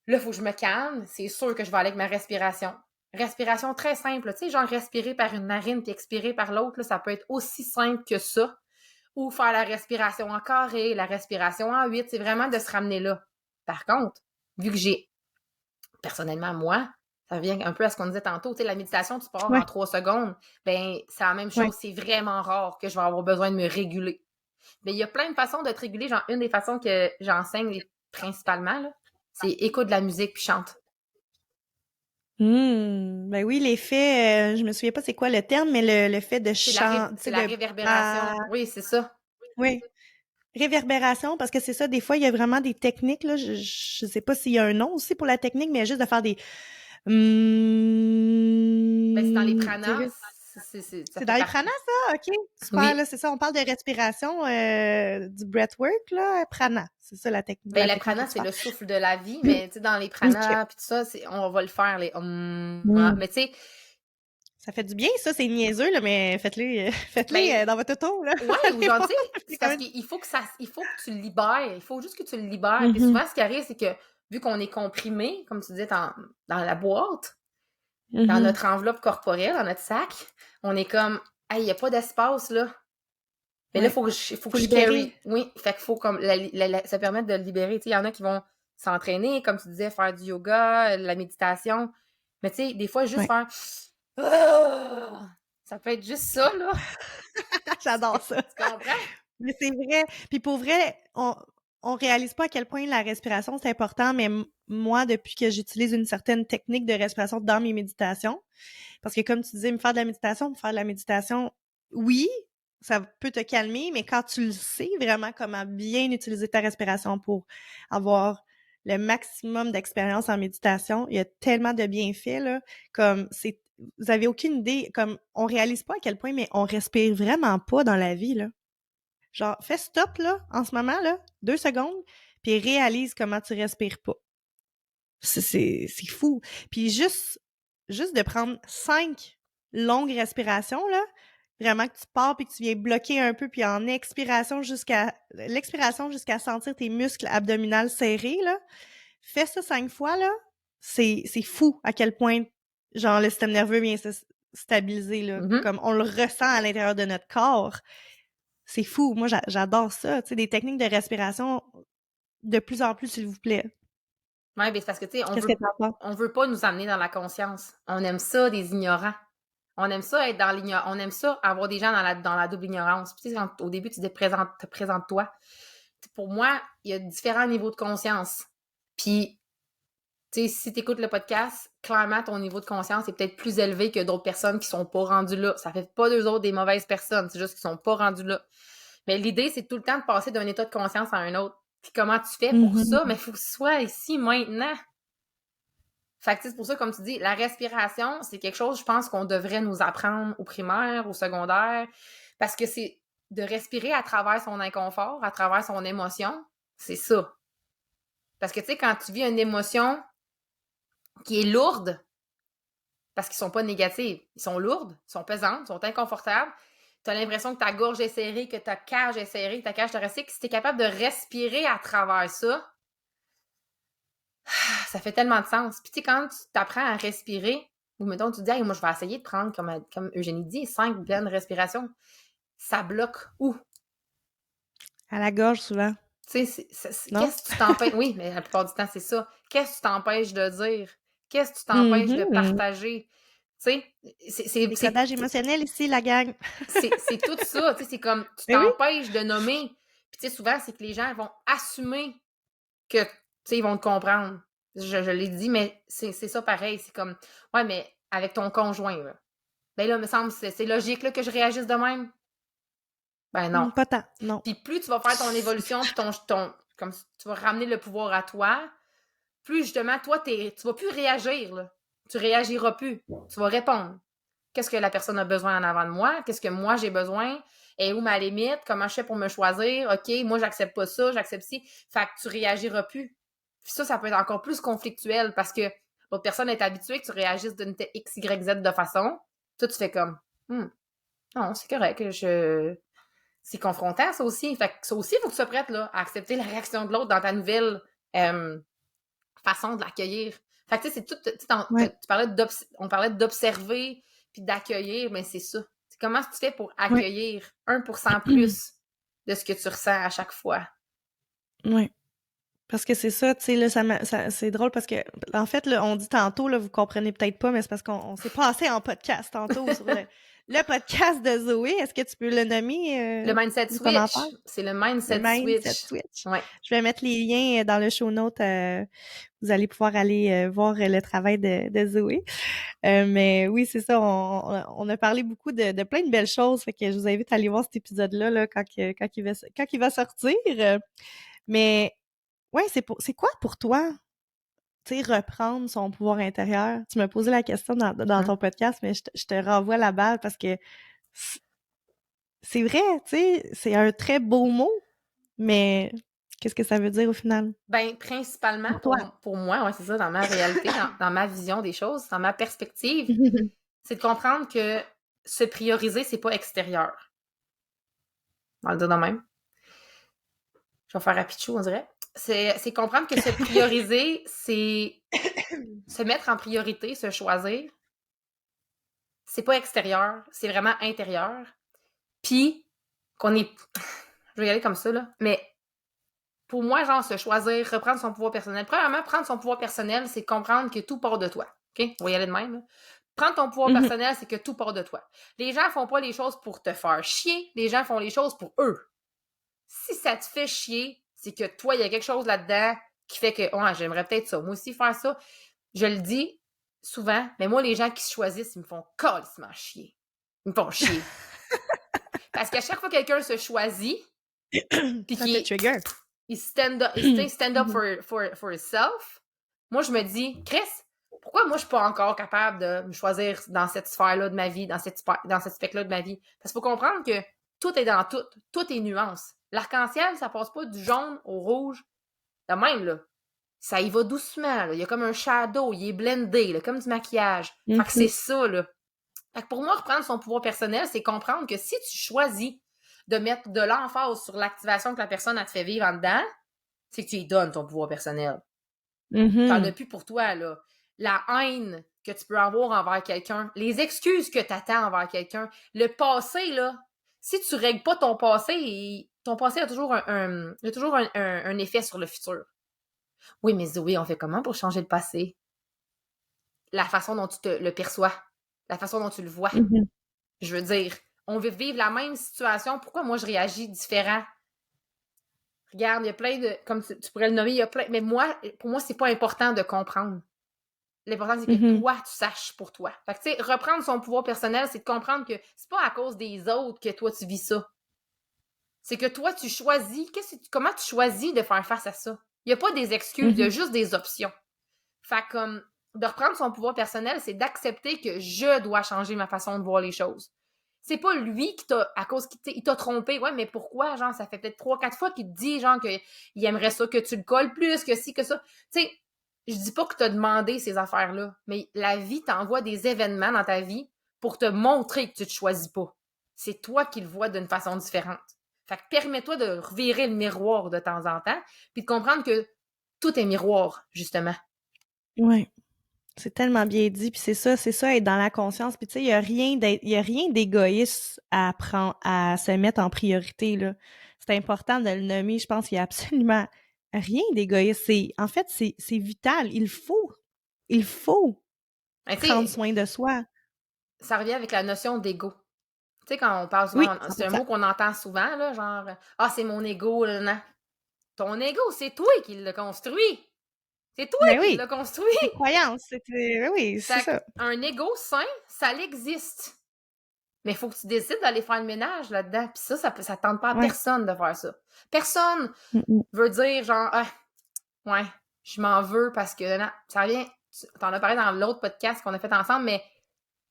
là, il faut que je me calme, c'est sûr que je vais aller avec ma respiration. Respiration très simple, tu sais, genre respirer par une narine puis expirer par l'autre, là, ça peut être aussi simple que ça. Ou faire la respiration en carré, la respiration en 8, c'est vraiment de se ramener là. Par contre, vu que j'ai personnellement, moi, ça revient un peu à ce qu'on disait tantôt, tu sais, la méditation, tu pars en Ouais, 3 secondes, ben c'est la même ouais. chose, c'est vraiment rare que je vais avoir besoin de me réguler. Mais il y a plein de façons de te réguler, genre une des façons que j'enseigne principalement, là, c'est écoute de la musique puis chante. Ben oui, l'effet, je me souviens pas c'est quoi le terme, mais le fait de chanter, tu C'est sais, la de ah, réverbération. Oui, c'est ça. oui, réverbération, parce que c'est ça, des fois, il y a vraiment des techniques, là, je sais pas s'il y a un nom aussi pour la technique, mais juste de faire des Ben, c'est dans les tu sais, pranas, ça c'est fait dans les partie. pranas, ça? OK, super, Oui. là, c'est ça, on parle de respiration, du breathwork, là, prana, c'est ça Ben, la les technique que pranas, tu c'est parles. le souffle de la vie, mais tu sais, dans les OK. pranas, puis tout ça, on va le faire, Mmh. mais tu sais, Ça fait du bien, ça, c'est niaiseux, là, mais faites-les, faites-les ben, dans votre auto, là. ouais, ou Allez genre, voir, tu sais, c'est c'est quand parce même qu'il faut que tu le libères. Il faut juste que tu le libères. Puis mhm, souvent, ce qui arrive, c'est que vu qu'on est comprimé, comme tu disais, dans la boîte, dans mhm, notre enveloppe corporelle, dans notre sac, on est comme, hey, il n'y a pas d'espace, là. Mais là, ouais. il faut Faut que je libérer. carry. Oui, fait qu'il faut comme ça permet de le libérer. Tu sais, il y en a qui vont s'entraîner, comme tu disais, faire du yoga, la méditation. Mais tu sais, des fois, juste Ouais. faire ah! Ça peut être juste ça, là. J'adore ça. Tu comprends? Mais c'est vrai. Puis pour vrai, on réalise pas à quel point la respiration, c'est important, mais moi, depuis que j'utilise une certaine technique de respiration dans mes méditations, parce que comme tu disais, me faire de la méditation, oui, ça peut te calmer, mais quand tu le sais vraiment comment bien utiliser ta respiration pour avoir le maximum d'expérience en méditation, il y a tellement de bienfaits, là, comme vous avez aucune idée, comme on réalise pas à quel point, mais on respire vraiment pas dans la vie, là. Genre, fais stop, là, en ce moment, là, 2 secondes, puis réalise comment tu respires pas. C'est fou. Puis juste de prendre 5 longues respirations, là, vraiment que tu pars puis que tu viens bloquer un peu, puis en l'expiration jusqu'à sentir tes muscles abdominaux serrés, là. Fais ça 5 fois, là. C'est fou à quel point, genre, le système nerveux vient se stabiliser, là. Mhm. Comme on le ressent à l'intérieur de notre corps. C'est fou. Moi, j'adore ça. Tu sais, des techniques de respiration de plus en plus, s'il vous plaît. Ouais, ben c'est parce que, tu sais, Qu'est-ce que t'en penses? on veut pas nous amener dans la conscience. On aime ça, des ignorants. On aime ça être dans l'ignorance. On aime ça avoir des gens dans la double ignorance. Puis, tu sais, au début, tu te présentes-toi. Pour moi, il y a différents niveaux de conscience. Puis, tu sais, si tu écoutes le podcast, clairement, ton niveau de conscience est peut-être plus élevé que d'autres personnes qui sont pas rendues là. Ça fait pas d'eux autres des mauvaises personnes, c'est juste qu'ils sont pas rendus là. Mais l'idée, c'est tout le temps de passer d'un état de conscience à un autre. Puis comment tu fais pour ça? Mais il faut que ce soit ici, maintenant. Fait que c'est pour ça, comme tu dis, la respiration, c'est quelque chose, je pense, qu'on devrait nous apprendre au primaire, au secondaire, parce que c'est de respirer à travers son inconfort, à travers son émotion, c'est ça. Parce que, tu sais, quand tu vis une émotion qui est lourde, parce qu'ils sont pas négatifs, ils sont lourdes, ils sont pesantes, ils sont inconfortables, tu as l'impression que ta gorge est serrée, que ta cage est serrée, ta cage thoracique, si tu es capable de respirer à travers ça, ça fait tellement de sens. Puis tu sais, quand tu t'apprends à respirer, ou mettons, tu te dis, hey, moi, je vais essayer de prendre, comme Eugénie dit, 5 pleines respirations, ça bloque où? À la gorge, souvent. Tu sais, Non? qu'est-ce que tu t'empêches? Oui, mais la plupart du temps, c'est ça. Qu'est-ce que tu t'empêches de dire? Qu'est-ce que tu t'empêches de partager? Tu sais, Décodage émotionnel ici, la gang. c'est tout ça. Tu sais, c'est comme, tu Mais oui. t'empêches de nommer. Puis tu sais, souvent, c'est que les gens vont assumer que, tu sais, ils vont te comprendre. Je l'ai dit, mais c'est ça pareil. C'est comme, ouais, mais avec ton conjoint, là. Ben là, il me semble, c'est logique là, que je réagisse de même. Ben non. Pas tant, non. Puis plus tu vas faire ton évolution, puis comme tu vas ramener le pouvoir à toi, plus justement, toi, tu vas plus réagir, là. Tu réagiras plus. Tu vas répondre. Qu'est-ce que la personne a besoin en avant de moi? Qu'est-ce que moi j'ai besoin? Et où ma limite? Comment je fais pour me choisir? OK, moi, j'accepte pas ça, j'accepte ci. Fait que tu réagiras plus. Puis ça peut être encore plus conflictuel parce que l'autre personne est habituée que tu réagisses d'une X, Y, Z de façon. Toi, tu fais comme, non, c'est correct, c'est confrontant, ça aussi. Fait que ça aussi, il faut que tu sois prête là, à accepter la réaction de l'autre dans ta nouvelle façon de l'accueillir. Fait que tu sais, c'est tout. Ouais. On parlait d'observer puis d'accueillir, mais c'est ça. C'est comment tu fais pour accueillir 1% plus de ce que tu ressens à chaque fois. Oui. Parce que c'est ça, tu sais, là, c'est drôle parce que, en fait, là, on dit tantôt, là, vous comprenez peut-être pas, mais c'est parce qu'on s'est passé en podcast tantôt sur le podcast de Zoé. Est-ce que tu peux le nommer? Le mindset switch. C'est le mindset switch. Ouais. Je vais mettre les liens dans le show note. Vous allez pouvoir aller voir le travail de Zoé. Mais oui, c'est ça. On a parlé beaucoup de plein de belles choses. Fait que je vous invite à aller voir cet épisode-là là, quand il va sortir. Mais ouais, c'est quoi pour toi, tu sais, reprendre son pouvoir intérieur? Tu m'as posé la question dans ton podcast, mais je te renvoie la balle parce que c'est vrai, tu sais, c'est un très beau mot, mais qu'est-ce que ça veut dire au final? Ben, principalement pour moi, ouais, c'est ça, dans ma réalité, dans ma vision des choses, dans ma perspective, c'est de comprendre que se prioriser, c'est pas extérieur. On va le dire de même. Je vais faire à pitchou, on dirait. C'est comprendre que se prioriser, c'est se mettre en priorité, se choisir. C'est pas extérieur, c'est vraiment intérieur. Puis, qu'on est... Je vais y aller comme ça, là. Mais pour moi, genre, se choisir, reprendre son pouvoir personnel. Premièrement, prendre son pouvoir personnel, c'est comprendre que tout part de toi. OK? On va y aller de même, là. Prendre ton pouvoir personnel, c'est que tout part de toi. Les gens font pas les choses pour te faire chier. Les gens font les choses pour eux. Si ça te fait chier, c'est que toi, il y a quelque chose là-dedans qui fait que, oh, j'aimerais peut-être ça. Moi aussi, faire ça. Je le dis souvent, mais moi, les gens qui se choisissent, ils me font calissement chier. Ils me font chier. Parce qu'à chaque fois que quelqu'un se choisit, puis il stand up for himself, moi, je me dis, Chris, pourquoi moi, je suis pas encore capable de me choisir dans cette sphère-là de ma vie, dans cette spectre-là de ma vie? Parce qu'il faut comprendre que tout est dans tout. Tout est nuance. L'arc-en-ciel, ça passe pas du jaune au rouge. De même, là. Ça y va doucement, là. Il y a comme un shadow, il est blendé, là, comme du maquillage. Fait que c'est ça, là. Fait que pour moi, reprendre son pouvoir personnel, c'est comprendre que si tu choisis de mettre de l'emphase sur l'activation que la personne a te fait vivre en dedans, c'est que tu lui donnes ton pouvoir personnel. T'en as plus pour toi, là. La haine que tu peux avoir envers quelqu'un, les excuses que tu attends envers quelqu'un, le passé, là, si tu règles pas ton passé a toujours un effet sur le futur. Oui, mais Zoé, on fait comment pour changer le passé? La façon dont tu le perçois, la façon dont tu le vois. Je veux dire, on veut vivre la même situation. Pourquoi moi, je réagis différent? Regarde, il y a plein de... Comme tu pourrais le nommer, il y a plein... Mais moi, pour moi, c'est pas important de comprendre. L'important, c'est que Mhm. toi, tu saches pour toi. Fait que, tu sais, reprendre son pouvoir personnel, c'est de comprendre que c'est pas à cause des autres que toi, tu vis ça. C'est que toi, tu choisis. Comment tu choisis de faire face à ça? Il n'y a pas des excuses, il y a Mhm. juste des options. Fait comme de reprendre son pouvoir personnel, c'est d'accepter que je dois changer ma façon de voir les choses. C'est pas lui qui t'a, à cause qu'il t'a trompé. Ouais, mais pourquoi? Genre, ça fait peut-être 3-4 fois qu'il te dit, genre, qu'il aimerait ça que tu le colles plus, que si, que ça. Tu sais, je dis pas que t'as demandé ces affaires-là, mais la vie t'envoie des événements dans ta vie pour te montrer que tu te choisis pas. C'est toi qui le vois d'une façon différente. Fait que permets-toi de revirer le miroir de temps en temps, puis de comprendre que tout est miroir, justement. Ouais. C'est tellement bien dit, puis c'est ça, être dans la conscience. Puis tu sais, il y a rien d'égoïste à prendre, à se mettre en priorité, là. C'est important de le nommer. Je pense qu'il y a absolument rien d'égoïste. En fait, c'est vital. Il faut Ben, tu prendre sais, soin de soi. ça revient avec la notion d'ego. Tu sais, quand on parle Oui, souvent, c'est un 100%. mot qu'on entend souvent, là, genre, ah, c'est mon ego, là, non. Ton ego, c'est toi qui l'as construit. C'est toi Ben qui oui, l'as construit. c'est tes croyances. Ben oui, c'est Fait ça. qu'un ego sain, ça l'existe. Mais il faut que tu décides d'aller faire le ménage là-dedans. Puis ça tente pas à Ouais. personne de faire ça. Personne Mm-mm. veut dire, genre, ah, ouais, je m'en veux parce que, non, ça revient, t'en as parlé dans l'autre podcast qu'on a fait ensemble, mais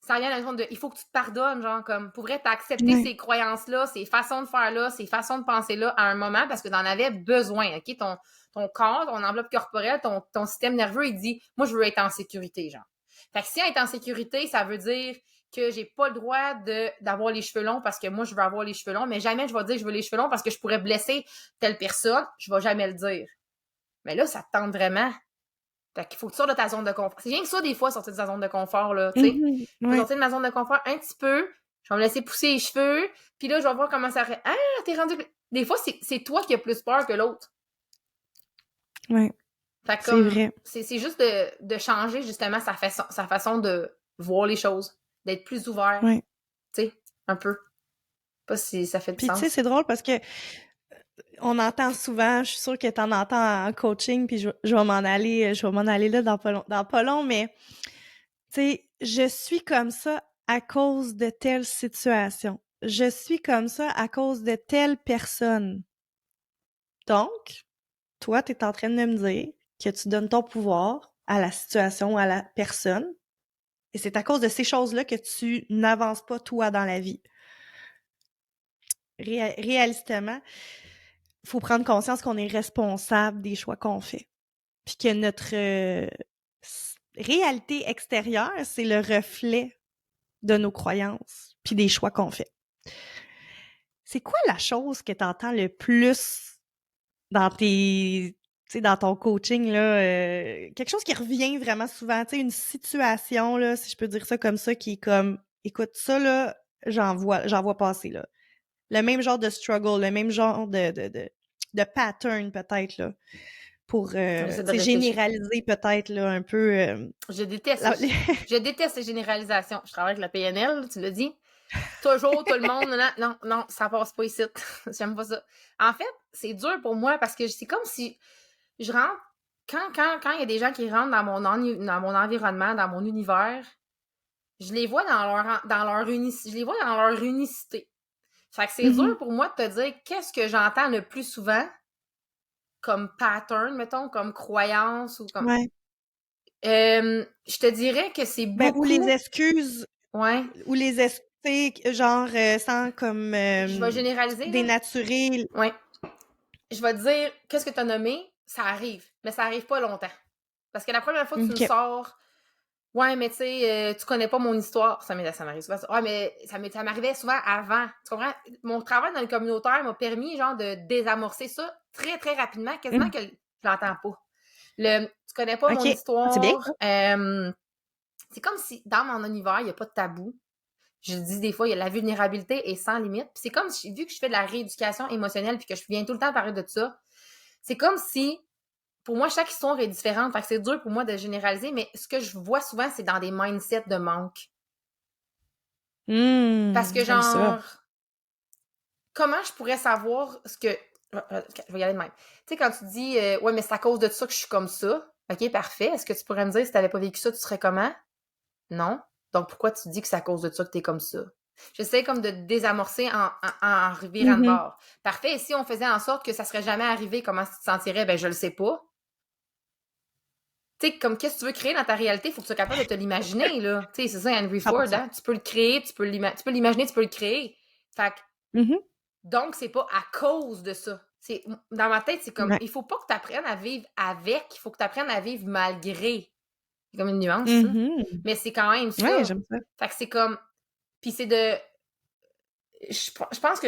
ça revient à la notion de, il faut que tu te pardonnes, genre, comme, pour vrai, t'as accepté Ouais. ces croyances-là, ces façons de faire-là, ces façons de penser-là à un moment parce que t'en avais besoin, OK? Ton corps, ton enveloppe corporelle, ton système nerveux, il dit, moi, je veux être en sécurité, genre. Fait que si être en sécurité, ça veut dire que j'ai pas le droit d'avoir les cheveux longs parce que moi, je veux avoir les cheveux longs, mais jamais je vais dire que je veux les cheveux longs parce que je pourrais blesser telle personne, je vais jamais le dire. Mais là, ça te tente vraiment. Fait qu'il faut que tu sortes de ta zone de confort. C'est rien que ça, des fois, sortir de ta zone de confort, là, tu sais. Mhm. Je vais Ouais. sortir de ma zone de confort un petit peu, je vais me laisser pousser les cheveux, puis là, je vais voir comment ça... Ah, t'es rendu... Des fois, c'est toi qui as plus peur que l'autre. Ouais. Fait que C'est comme... vrai. C'est juste de changer, justement, sa façon de voir les choses, d'être plus ouvert, Ouais. tu sais, un peu. Pas si ça fait du Puis tu sais, sens. c'est drôle parce que on entend souvent, je suis sûre que tu en entends en coaching, puis je vais m'en aller là dans pas long, mais tu sais, je suis comme ça à cause de telle situation. Je suis comme ça à cause de telle personne. Donc, toi, tu es en train de me dire que tu donnes ton pouvoir à la situation, à la personne, et c'est à cause de ces choses-là que tu n'avances pas toi dans la vie. Réalistement, faut prendre conscience qu'on est responsable des choix qu'on fait. Puis que notre réalité extérieure, c'est le reflet de nos croyances puis des choix qu'on fait. C'est quoi la chose que tu entends le plus dans dans ton coaching là, quelque chose qui revient vraiment souvent, tu sais, une situation là, si je peux dire ça comme ça, qui est comme, écoute, ça là, j'en vois passer là. Le même genre de struggle, le même genre de pattern peut-être là, pour J'essaie de tu sais, réfléchir. généraliser peut-être là un peu. Je déteste, La- je déteste les généralisations. Je travaille avec la PNL, tu l'as dit. Toujours, tout le monde, non, non, non, ça passe pas ici. J'aime pas ça. En fait, c'est dur pour moi parce que c'est comme si je rentre, quand il y a des gens qui rentrent dans mon environnement, dans mon univers, je les vois je les vois dans leur unicité. Fait que c'est dur Mhm. pour moi de te dire qu'est-ce que j'entends le plus souvent comme pattern, mettons, comme croyance ou comme. Ouais. Je te dirais que c'est Ben, beaucoup. Ouais. ou les excuses, genre, sans comme Je vais généraliser, là. dénaturer. Ouais. Je vais te dire, qu'est-ce que tu as nommé? Ça arrive, mais ça arrive pas longtemps. Parce que la première fois que tu me OK. sors, ouais, mais tu sais, tu connais pas mon histoire. Ça m'arrive souvent. Ouais, mais ça m'arrivait souvent avant. Tu comprends? Mon travail dans le communautaire m'a permis, genre, de désamorcer ça très, très rapidement, quasiment Mmh. que je l'entends pas. Tu connais pas mon OK. Ah, c'est bien histoire. ça. C'est comme si, dans mon univers, il n'y a pas de tabou. Je dis des fois, il y a la vulnérabilité est sans limite. Puis c'est comme si, vu que je fais de la rééducation émotionnelle puis que je viens tout le temps parler de ça, c'est comme si, pour moi, chaque histoire est différente. Fait que c'est dur pour moi de généraliser, mais ce que je vois souvent, c'est dans des mindsets de manque. Parce que, J'aime ça. genre, comment je pourrais savoir ce que. Je vais y aller de même. Tu sais, quand tu dis, ouais, mais c'est à cause de ça que je suis comme ça. OK, parfait. Est-ce que tu pourrais me dire si tu n'avais pas vécu ça, tu serais comment? Non. Donc, pourquoi tu dis que c'est à cause de ça que tu es comme ça? J'essaie comme de te désamorcer en revirant de Mhm. bord. Parfait. Et si on faisait en sorte que ça serait jamais arrivé, comment tu te sentirais? Ben, je le sais pas. Tu sais, comme qu'est-ce que tu veux créer dans ta réalité, il faut que tu sois capable de te l'imaginer, là. Tu sais, c'est ça, Henry Ford, 100%. hein? Tu peux le créer, tu peux l'imaginer, tu peux le créer. Fait que, Mhm. donc, c'est pas à cause de ça. Dans ma tête, c'est comme, Ouais. il faut pas que tu apprennes à vivre avec, il faut que tu apprennes à vivre malgré. C'est comme une nuance, ça. Mhm. Mais c'est quand même Ouais, ça. j'aime ça. Fait que c'est comme, puis c'est de, je pense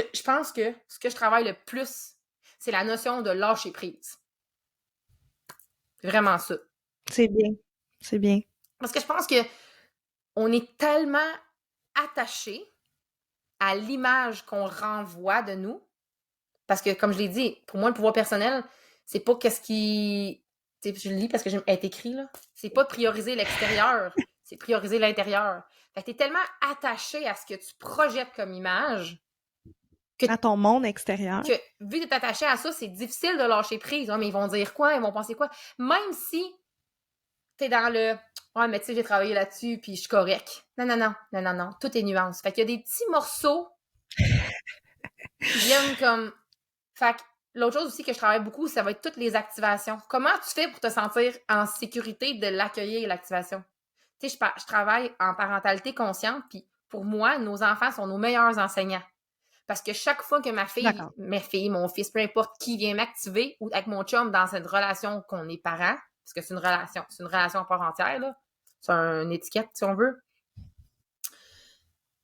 que ce que je travaille le plus, c'est la notion de lâcher prise. C'est vraiment ça. C'est bien. C'est bien. Parce que je pense que on est tellement attaché à l'image qu'on renvoie de nous. Parce que, comme je l'ai dit, pour moi, le pouvoir personnel, c'est pas qu'est-ce qui. Tu sais, je le lis parce que j'ai écrit, là. C'est pas prioriser l'extérieur, c'est prioriser l'intérieur. Fait que t'es tellement attaché à ce que tu projettes comme image que, À ton monde extérieur. que vu que t'es attaché à ça, c'est difficile de lâcher prise. Oh, mais ils vont dire quoi? Ils vont penser quoi? Même si t'es dans le ouais, mais tu sais, j'ai travaillé là-dessus, puis je suis correct. Non, non, non, non, non, non. Tout est nuance. Fait qu'il y a des petits morceaux qui viennent comme. Fait que l'autre chose aussi que je travaille beaucoup, ça va être toutes les activations. Comment tu fais pour te sentir en sécurité de l'accueillir, l'activation? Tu sais, je travaille en parentalité consciente, puis pour moi, nos enfants sont nos meilleurs enseignants. Parce que chaque fois que D'accord. mes filles, mon fils, peu importe qui vient m'activer, ou avec mon chum dans cette relation qu'on est parents, parce que c'est une relation à part entière, là. C'est une étiquette, si on veut.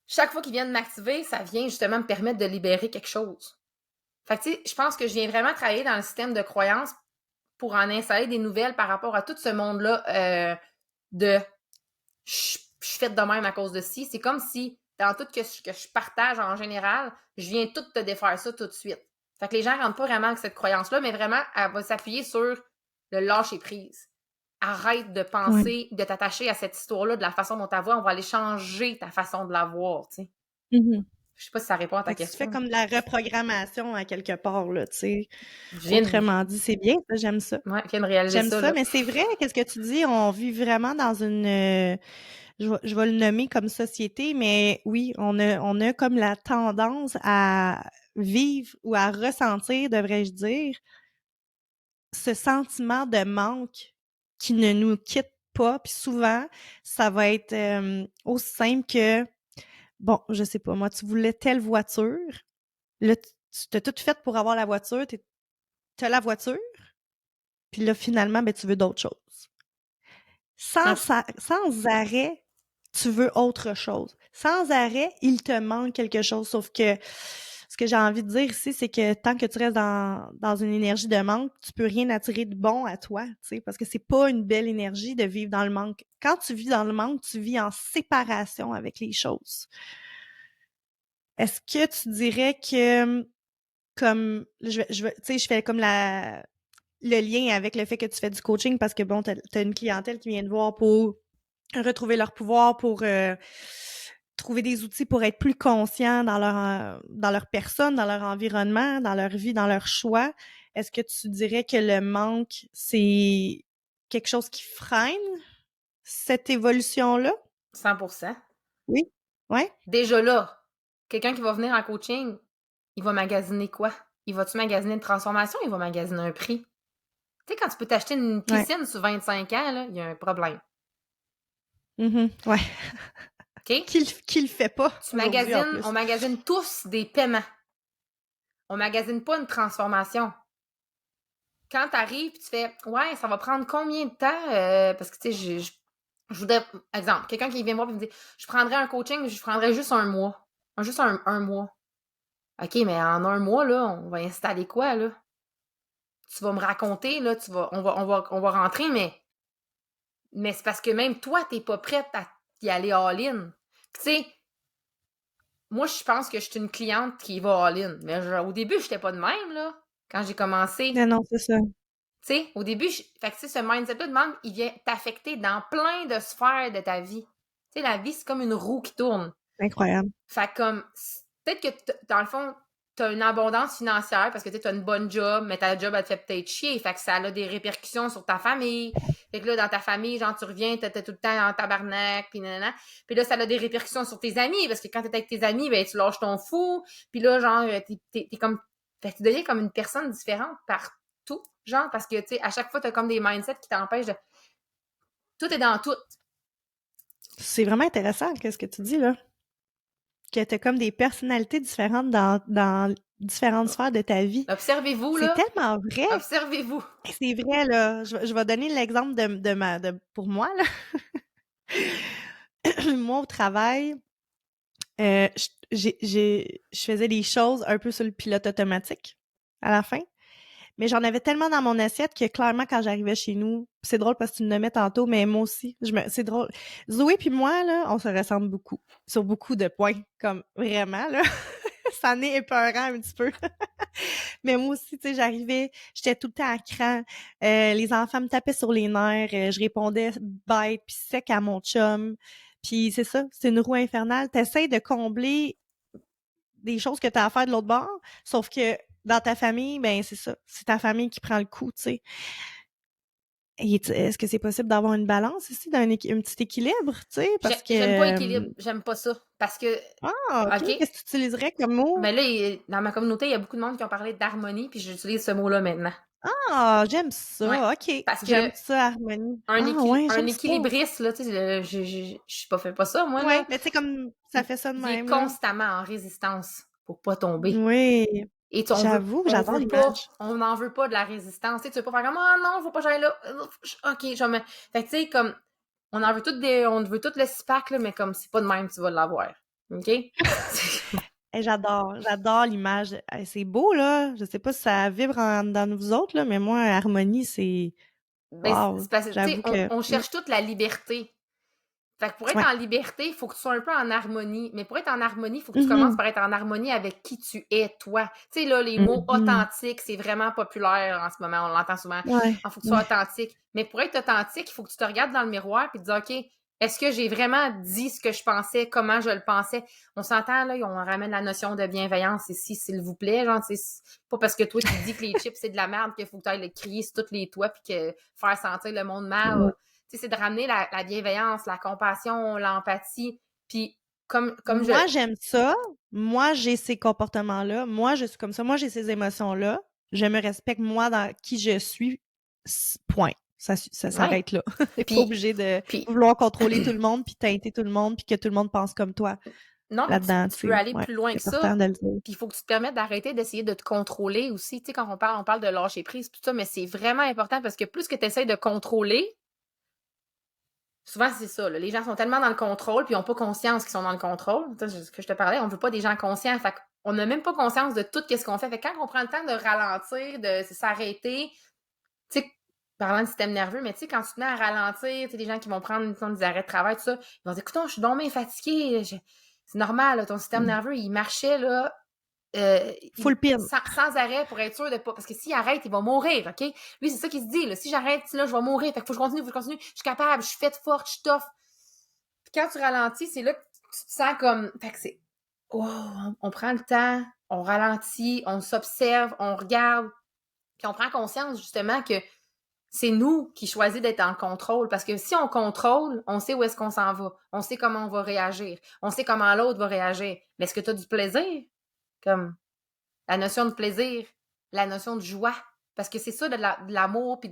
Chaque fois qu'ils viennent m'activer, ça vient justement me permettre de libérer quelque chose. Fait que, tu sais, je pense que je viens vraiment travailler dans le système de croyances pour en installer des nouvelles par rapport à tout ce monde-là de je suis faite de même à cause de ci. C'est comme si, dans tout que je partage en général, je viens tout te défaire ça tout de suite. Fait que les gens ne rentrent pas vraiment avec cette croyance-là, mais vraiment, elle va s'appuyer sur le lâcher-prise. Arrête de Ouais. penser, de t'attacher à cette histoire-là de la façon dont tu la vois. On va aller changer ta façon de la voir, tu sais. Mhm. Je sais pas si ça répond à ta Fait que tu fais question. comme de la reprogrammation à quelque part, là, tu sais. Je viens de, Autrement dit, c'est bien, ça, j'aime ça. ouais, je viens de réaliser J'aime ça, ça, là. mais c'est vrai, qu'est-ce que tu dis? On vit vraiment dans une, je vais le nommer comme société, mais oui, on a comme la tendance à vivre ou à ressentir, devrais-je dire, ce sentiment de manque qui ne nous quitte pas. Puis souvent, ça va être aussi simple que, bon, je sais pas, moi, tu voulais telle voiture, là, tu t'as tout fait pour avoir la voiture, t'as la voiture, puis là, finalement, ben, tu veux d'autres choses. Ouais, Sans arrêt, tu veux autre chose. Sans arrêt, il te manque quelque chose. Sauf que ce que j'ai envie de dire ici, c'est que tant que tu restes dans une énergie de manque, tu peux rien attirer de bon à toi, tu sais, parce que c'est pas une belle énergie de vivre dans le manque. Quand tu vis dans le manque, tu vis en séparation avec les choses. Est-ce que tu dirais que, comme, tu sais, je fais comme le lien avec le fait que tu fais du coaching parce que, bon, t'as une clientèle qui vient te voir pour retrouver leur pouvoir, pour trouver des outils pour être plus conscients dans leur personne, dans leur environnement, dans leur vie, dans leur choix. Est-ce que tu dirais que le manque, c'est quelque chose qui freine cette évolution-là? 100%. Oui? Ouais? Déjà là, quelqu'un qui va venir en coaching, il va magasiner quoi? Il va-tu magasiner une transformation? Il va magasiner un prix. Tu sais, quand tu peux t'acheter une Ouais. piscine sur 25 ans, là, il y a un problème. Ouais. OK? Qui le fait pas aujourd'hui en On plus? magasine tous des paiements. On magasine pas une transformation. Quand tu arrives tu fais ouais, ça va prendre combien de temps? Parce que tu sais, je voudrais. Exemple, quelqu'un qui vient me voir et me dit je prendrais un coaching, je prendrais juste un mois. Juste un mois. OK, mais en un mois, là, on va installer quoi, là? Tu vas me raconter, là, on va rentrer, mais c'est parce que même toi, t'es pas prête à y aller all-in. Tu sais, moi, je pense que je suis une cliente qui va all-in. Mais au début, j'étais pas de même, là, quand j'ai commencé. Non, non, c'est ça. Tu sais, au début, fait que, ce mindset-là de manque, il vient t'affecter dans plein de sphères de ta vie. Tu sais, la vie, c'est comme une roue qui tourne. Incroyable. Fait que comme, peut-être que, dans le fond, t'as une abondance financière parce que tu as une bonne job, mais ta job, elle te fait peut-être chier. Fait que ça a des répercussions sur ta famille. Fait que là, dans ta famille, genre, tu reviens, t'es tout le temps en tabarnak, puis nanana. Puis là, ça a des répercussions sur tes amis, parce que quand t'es avec tes amis, ben, tu lâches ton fou. Puis là, genre, t'es comme... Fait que tu deviens comme une personne différente partout, genre, parce que, tu sais, à chaque fois, t'as comme des mindsets qui t'empêchent de... Tout est dans tout. C'est vraiment intéressant, qu'est-ce que tu dis, là. Que t'as comme des personnalités différentes dans différentes sphères de ta vie. Observez-vous, C'est là. tellement vrai! Observez-vous. C'est vrai, là. Je vais donner l'exemple pour moi, là. Moi, au travail, je faisais des choses un peu sur le pilote automatique à la fin. Mais j'en avais tellement dans mon assiette que clairement, quand j'arrivais chez nous, c'est drôle parce que tu me nommais tantôt, mais moi aussi, c'est drôle. Zoé puis moi, là, on se ressemble beaucoup, sur beaucoup de points, comme vraiment, là. Ça en est épeurant un petit peu. Mais moi aussi, tu sais, j'étais tout le temps à cran. Les enfants me tapaient sur les nerfs. Je répondais bête puis sec à mon chum. Puis c'est ça, c'est une roue infernale. T'essayes de combler des choses que t'as à faire de l'autre bord, sauf que dans ta famille, ben c'est ça. C'est ta famille qui prend le coup, tu sais. Est-ce que c'est possible d'avoir une balance ici, un petit équilibre, tu sais, parce J'aime pas que... équilibre. J'aime pas ça. Parce que, Ah, OK. OK, Qu'est-ce que tu utiliserais comme mot? mais là, dans ma communauté, il y a beaucoup de monde qui ont parlé d'harmonie, puis j'utilise ce mot-là maintenant. Ah, j'aime Ouais. ça. OK. Parce que J'aime ça, harmonie. Ah ouais, un j'aime ça. équilibriste, là, tu sais, je suis pas fait pas ça, moi, Ouais, là. mais tu sais, comme ça fait ça de Il est même, là. constamment en résistance pour pas tomber. Oui, Et j'avoue, on j'adore veut pas, l'image. on n'en veut pas de la résistance. Tu sais, tu veux pas faire comme, ah non, faut pas que j'aille là. OK, je me. Fait que, tu sais, comme, on veut tout le SPAC, là, mais comme, c'est pas de même, tu vas l'avoir. OK? J'adore l'image. C'est beau, là. Je sais pas si ça vibre dans vous autres, là, mais moi, harmonie, c'est... Ben, Wow, c'est parce que, tu sais, j'avoue que... on cherche toute la liberté. Fait que pour être Ouais. en liberté, il faut que tu sois un peu en harmonie. Mais pour être en harmonie, il faut que tu commences Mhm. par être en harmonie avec qui tu es, toi. Tu sais, là, les mots Mhm. authentiques, c'est vraiment populaire en ce moment. On l'entend souvent. Ouais, Il faut que tu sois ouais. authentique. Mais pour être authentique, il faut que tu te regardes dans le miroir et te dises, OK, est-ce que j'ai vraiment dit ce que je pensais, comment je le pensais? On s'entend, là, on ramène la notion de bienveillance ici, s'il vous plaît. Genre, c'est pas parce que toi, tu dis que les chips, c'est de la merde qu'il faut que tu ailles le crier sur tous les toits puis que faire sentir le monde mal. Tu sais, c'est de ramener la bienveillance, la compassion, l'empathie. Puis, comme je... Moi, j'aime ça. Moi, j'ai ces comportements-là. Moi, je suis comme ça. Moi, j'ai ces émotions-là. Je me respecte, moi, dans qui je suis. Point. Ça Ouais. s'arrête là. T'es pas Puis, obligé de puis vouloir contrôler tout le monde, puis teinter tout le monde, puis que tout le monde pense comme toi non, mais là-dedans, tu tu peux sais. aller Ouais, plus loin c'est que ça. important de le dire. Puis, il faut que tu te permettes d'arrêter d'essayer de te contrôler aussi. Tu sais, quand on parle de lâcher prise, tout ça, mais c'est vraiment important parce que plus que tu essaies de contrôler, souvent, c'est ça. Là, les gens sont tellement dans le contrôle, puis ils n'ont pas conscience qu'ils sont dans le contrôle. C'est ce que je te parlais, on ne veut pas des gens conscients. Fait qu'on n'a même pas conscience de tout ce qu'on fait. Fait que quand on prend le temps de ralentir, de s'arrêter, tu sais, parlant de système nerveux, mais tu sais, quand tu te mets à ralentir, tu sais, des gens qui vont prendre des arrêts de travail, tout ça, ils vont dire, écoute, je suis donc bien fatiguée. C'est normal, là, ton système nerveux, il marchait, là, Full pin. sans arrêt pour être sûr de pas. Parce que s'il arrête, il va mourir, OK? Lui, c'est ça qu'il se dit, là. Si j'arrête, là, je vais mourir. Fait que faut que je continue. Je suis capable, je suis faite forte, je suis tough. Puis quand tu ralentis, c'est là que tu te sens comme. Fait que c'est. Oh, on prend le temps, on ralentit, on s'observe, on regarde. Puis on prend conscience, justement, que c'est nous qui choisissons d'être en contrôle. Parce que si on contrôle, on sait où est-ce qu'on s'en va. On sait comment on va réagir. On sait comment l'autre va réagir. Mais est-ce que tu as du plaisir? Comme la notion de plaisir, la notion de joie. Parce que c'est ça de l'amour, puis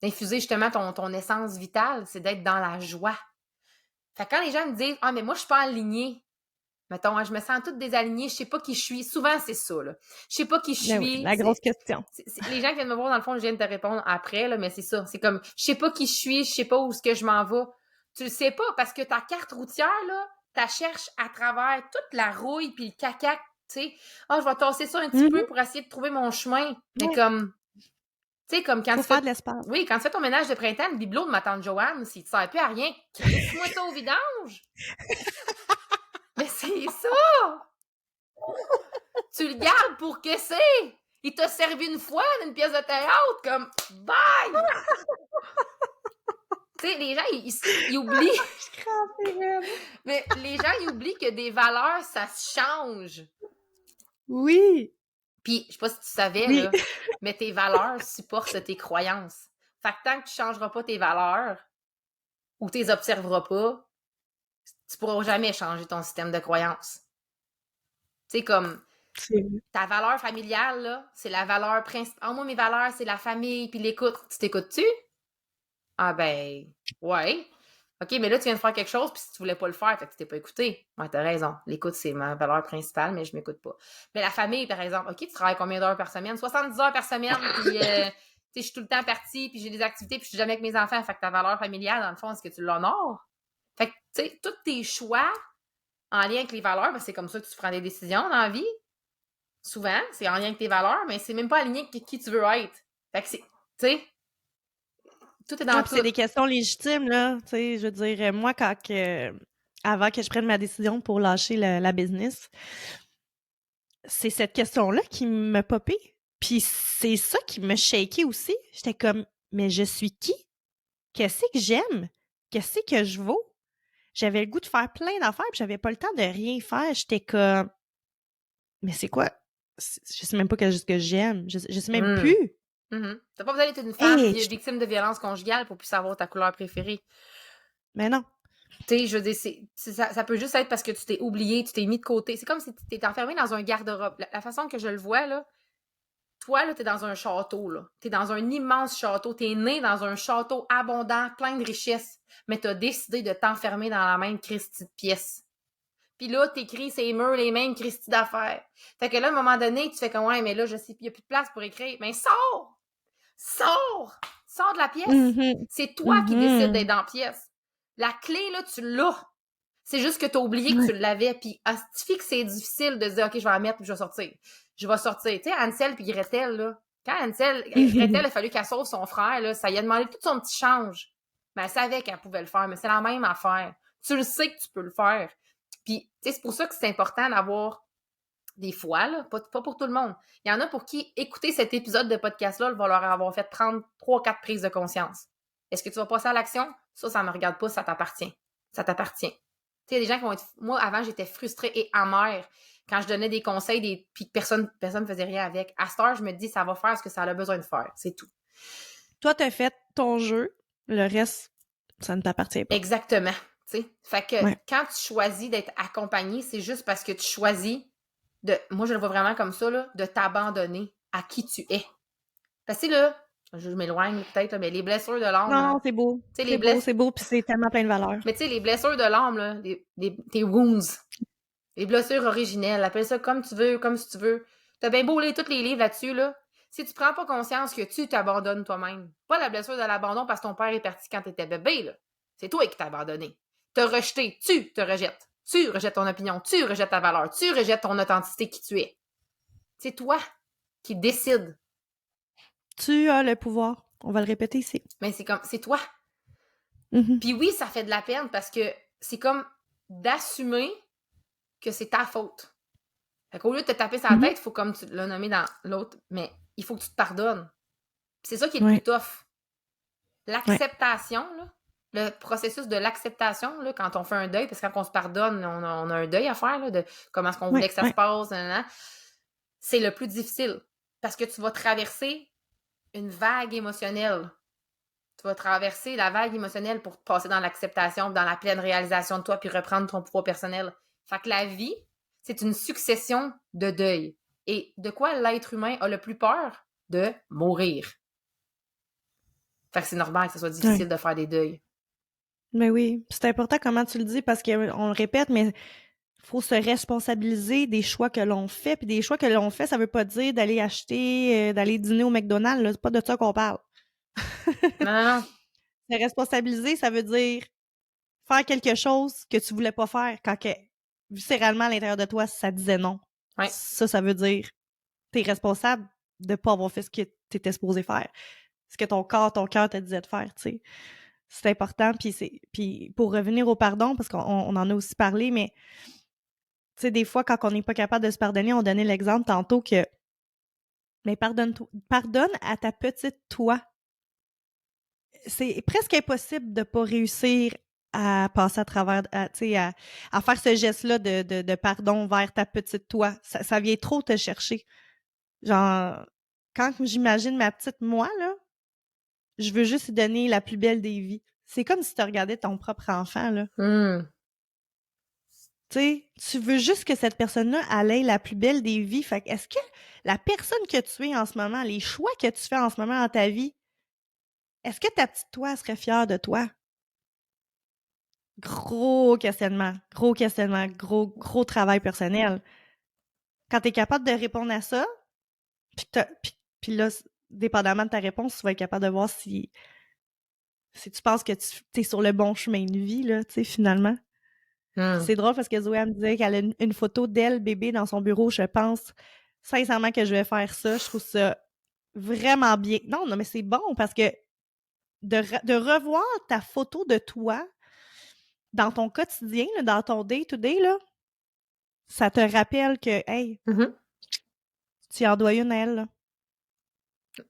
d'infuser justement ton essence vitale, c'est d'être dans la joie. Fait que quand les gens me disent « Ah, mais moi, je suis pas alignée. » Mettons, je me sens toute désalignée, je sais pas qui je suis. Souvent, c'est ça, là. Je sais pas qui je Ben oui, suis. la grosse question. Les gens qui viennent me voir, dans le fond, je viens de te répondre après, là, mais c'est ça. C'est comme, je sais pas qui je suis, je sais pas où est-ce que je m'en vais. Tu le sais pas, parce que ta carte routière, là, tu cherches à travers toute la rouille puis le caca, tu sais. Ah, je vais tasser ça un petit peu pour essayer de trouver mon chemin. Mais Ouais. comme, tu sais, comme quand Faut tu fais... faire de l'espace. Oui, quand tu fais ton ménage de printemps, le bibelot de ma tante Joanne, s'il te sert plus à rien, crisse-moi ça au vidange! Mais c'est ça! Tu le gardes pour que c'est? Il t'a servi une fois d'une pièce de théâtre, comme bye! Tu sais, les gens, ils oublient. Je crape, Mais les gens, ils oublient que des valeurs, ça se change. Oui! Puis, je sais pas si tu savais, Oui! là, mais tes valeurs supportent tes croyances. Fait que tant que tu changeras pas tes valeurs ou tu les observeras pas, tu pourras jamais changer ton système de croyances. Tu sais, comme C'est vrai. ta valeur familiale, là, c'est la valeur principale. Ah, moi, mes valeurs, c'est la famille puis l'écoute. Tu t'écoutes-tu? Ah ben, ouais. OK, mais là, tu viens de faire quelque chose, puis si tu voulais pas le faire, fait que tu t'es pas écouté. Ouais, t'as raison. L'écoute, c'est ma valeur principale, mais je m'écoute pas. Mais la famille, par exemple, OK, tu travailles combien d'heures par semaine? 70 heures par semaine, puis tu sais, je suis tout le temps partie, puis j'ai des activités, puis je suis jamais avec mes enfants. Fait que ta valeur familiale, dans le fond, est-ce que tu l'honores? Fait que, tu sais, tous tes choix en lien avec les valeurs, ben, c'est comme ça que tu prends des décisions dans la vie. Souvent, c'est en lien avec tes valeurs, mais c'est même pas aligné avec qui tu veux être. Fait que c'est, tu sais, tout est Ah, dans puis c'est tout. des questions légitimes, là. Tu sais, je veux dire, moi, avant que je prenne ma décision pour lâcher la business, c'est cette question-là qui m'a popé. Puis c'est ça qui me shaké aussi. J'étais comme, mais je suis qui? Qu'est-ce que j'aime? Qu'est-ce que je vaux? J'avais le goût de faire plein d'affaires, puis j'avais pas le temps de rien faire. J'étais comme, mais c'est quoi? Je sais même pas ce que j'aime. Je sais même Mm. plus. T'as pas besoin d'être une femme Hey, victime de violence conjugale pour plus savoir ta couleur préférée. mais non. Tu sais, je veux dire, ça peut juste être parce que tu t'es oublié, tu t'es mis de côté. C'est comme si tu t'es enfermé dans un garde-robe. La façon que je le vois, là, toi, là, t'es dans un château, là. T'es dans un immense château. T'es né dans un château abondant, plein de richesses. Mais t'as décidé de t'enfermer dans la même Christie de pièce. Puis là, t'écris ces murs, les mêmes Christie d'affaires. Fait que là, à un moment donné, tu fais comme, ouais, mais là, je sais, il y a plus de place pour écrire. Mais sors! Sors! Sors de la pièce! Mhm. C'est toi qui décides d'être Mhm. dans la pièce. La clé, là, tu l'as. C'est juste que t'as oublié que Ouais. tu l'avais, puis astifie que c'est difficile de se dire, OK, je vais la mettre, puis je vais sortir. Je vais sortir. Tu sais, Ansel puis Gretel, là, quand Gretel a fallu qu'elle sauve son frère, là, ça lui a demandé tout son petit change. Mais elle savait qu'elle pouvait le faire, mais c'est la même affaire. Tu le sais que tu peux le faire. Puis, tu sais, c'est pour ça que c'est important d'avoir des fois, là, pas pour tout le monde. Il y en a pour qui écouter cet épisode de podcast-là va leur avoir fait prendre 3 ou 4 prises de conscience. Est-ce que tu vas passer à l'action? Ça me regarde pas, ça t'appartient. Ça t'appartient. Tu sais, il y a des gens qui vont être. Moi, avant, j'étais frustrée et amère quand je donnais des conseils puis personne ne faisait rien avec. À cette heure, je me dis, ça va faire ce que ça a besoin de faire. C'est tout. Toi, t'as fait ton jeu. Le reste, ça ne t'appartient pas. Exactement. Tu sais. Fait que Ouais. quand tu choisis d'être accompagné, c'est juste parce que tu choisis moi, je le vois vraiment comme ça, là, de t'abandonner à qui tu es. Parce que là, je m'éloigne peut-être, là, mais les blessures de l'âme, là, Non, c'est beau. tu sais, les blessures. C'est beau, puis c'est tellement plein de valeur. Mais tu sais, les blessures de l'âme, là, tes wounds, les blessures originelles, appelle ça comme tu veux, comme si tu veux. T'as bien beau lire tous les livres là-dessus, là. Si tu prends pas conscience que tu t'abandonnes toi-même, pas la blessure de l'abandon parce que ton père est parti quand t'étais bébé, là. C'est toi qui t'as abandonné. T'as rejeté, tu te rejettes. Tu rejettes ton opinion, tu rejettes ta valeur, tu rejettes ton authenticité qui tu es. C'est toi qui décides. Tu as le pouvoir. On va le répéter ici. Mais c'est toi. Mhm. Puis oui, ça fait de la peine parce que c'est comme d'assumer que c'est ta faute. Fait qu'au lieu de te taper sur la Mhm. tête, il faut, comme tu l'as nommé dans l'autre, mais il faut que tu te pardonnes. Puis c'est ça qui est le plus Ouais. tough. Ouais. L'acceptation, là, le processus de l'acceptation, là, quand on fait un deuil, parce que quand on se pardonne, on a un deuil à faire, là, de comment est-ce qu'on Ouais. voulait que ça se Ouais. passe, c'est le plus difficile. Parce que tu vas traverser une vague émotionnelle. Tu vas traverser la vague émotionnelle pour passer dans l'acceptation, dans la pleine réalisation de toi, puis reprendre ton pouvoir personnel. Fait que la vie, c'est une succession de deuils. Et de quoi l'être humain a le plus peur? De mourir. Fait que c'est normal que ce soit Ouais. difficile de faire des deuils. Mais oui, c'est important comment tu le dis parce qu'on le répète, mais faut se responsabiliser des choix que l'on fait. Puis des choix que l'on fait, ça veut pas dire d'aller acheter, d'aller dîner au McDonald's. Là. C'est pas de ça qu'on parle. Non, non, non. Se responsabiliser, ça veut dire faire quelque chose que tu voulais pas faire quand viscéralement à l'intérieur de toi, ça disait non. Ouais. Ça veut dire t'es responsable de pas avoir fait ce que t'étais supposé faire. Ce que ton cœur te disait de faire, tu sais. C'est important. Puis pour revenir au pardon, parce qu'on en a aussi parlé, mais tu sais, des fois, quand on n'est pas capable de se pardonner, on donnait l'exemple tantôt que mais pardonne à ta petite toi. C'est presque impossible de pas réussir à passer à travers, tu sais, à faire ce geste-là de pardon vers ta petite toi. Ça vient trop te chercher. Genre, quand j'imagine ma petite moi, là, je veux juste lui donner la plus belle des vies. C'est comme si tu regardais ton propre enfant, là. Hmm. Tu sais, tu veux juste que cette personne-là, elle ait la plus belle des vies. Fait que est-ce que la personne que tu es en ce moment, les choix que tu fais en ce moment dans ta vie, est-ce que ta petite toi serait fière de toi? Gros questionnement, gros travail personnel. Quand tu es capable de répondre à ça, puis là, dépendamment de ta réponse, tu vas être capable de voir si tu penses que tu es sur le bon chemin de vie, là, tu sais, finalement. Hmm. C'est drôle parce que Zoé, elle me disait qu'elle a une photo d'elle, bébé, dans son bureau. Je pense sincèrement que je vais faire ça. Je trouve ça vraiment bien. Non, non, mais c'est bon parce que de revoir ta photo de toi dans ton quotidien, là, dans ton day-to-day, là, ça te rappelle que, hey, Mhm. tu en dois une à elle, là.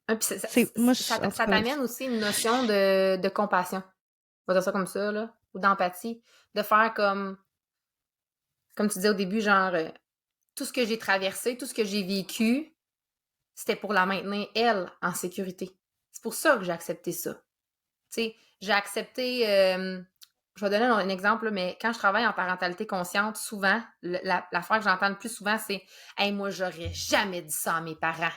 Ah, puis ça, ça, Moi, ça- en tout ça cas, t'amène aussi une notion de compassion. On va dire ça comme ça, là. Ou d'empathie. De faire comme tu disais au début, genre, tout ce que j'ai traversé, tout ce que j'ai vécu, c'était pour la maintenir, elle, en sécurité. C'est pour ça que j'ai accepté ça. Tu sais, j'ai accepté. Je vais donner un exemple, là, mais quand je travaille en parentalité consciente, souvent, l'affaire que j'entends le plus souvent, c'est Hey, moi, j'aurais jamais dit ça à mes parents.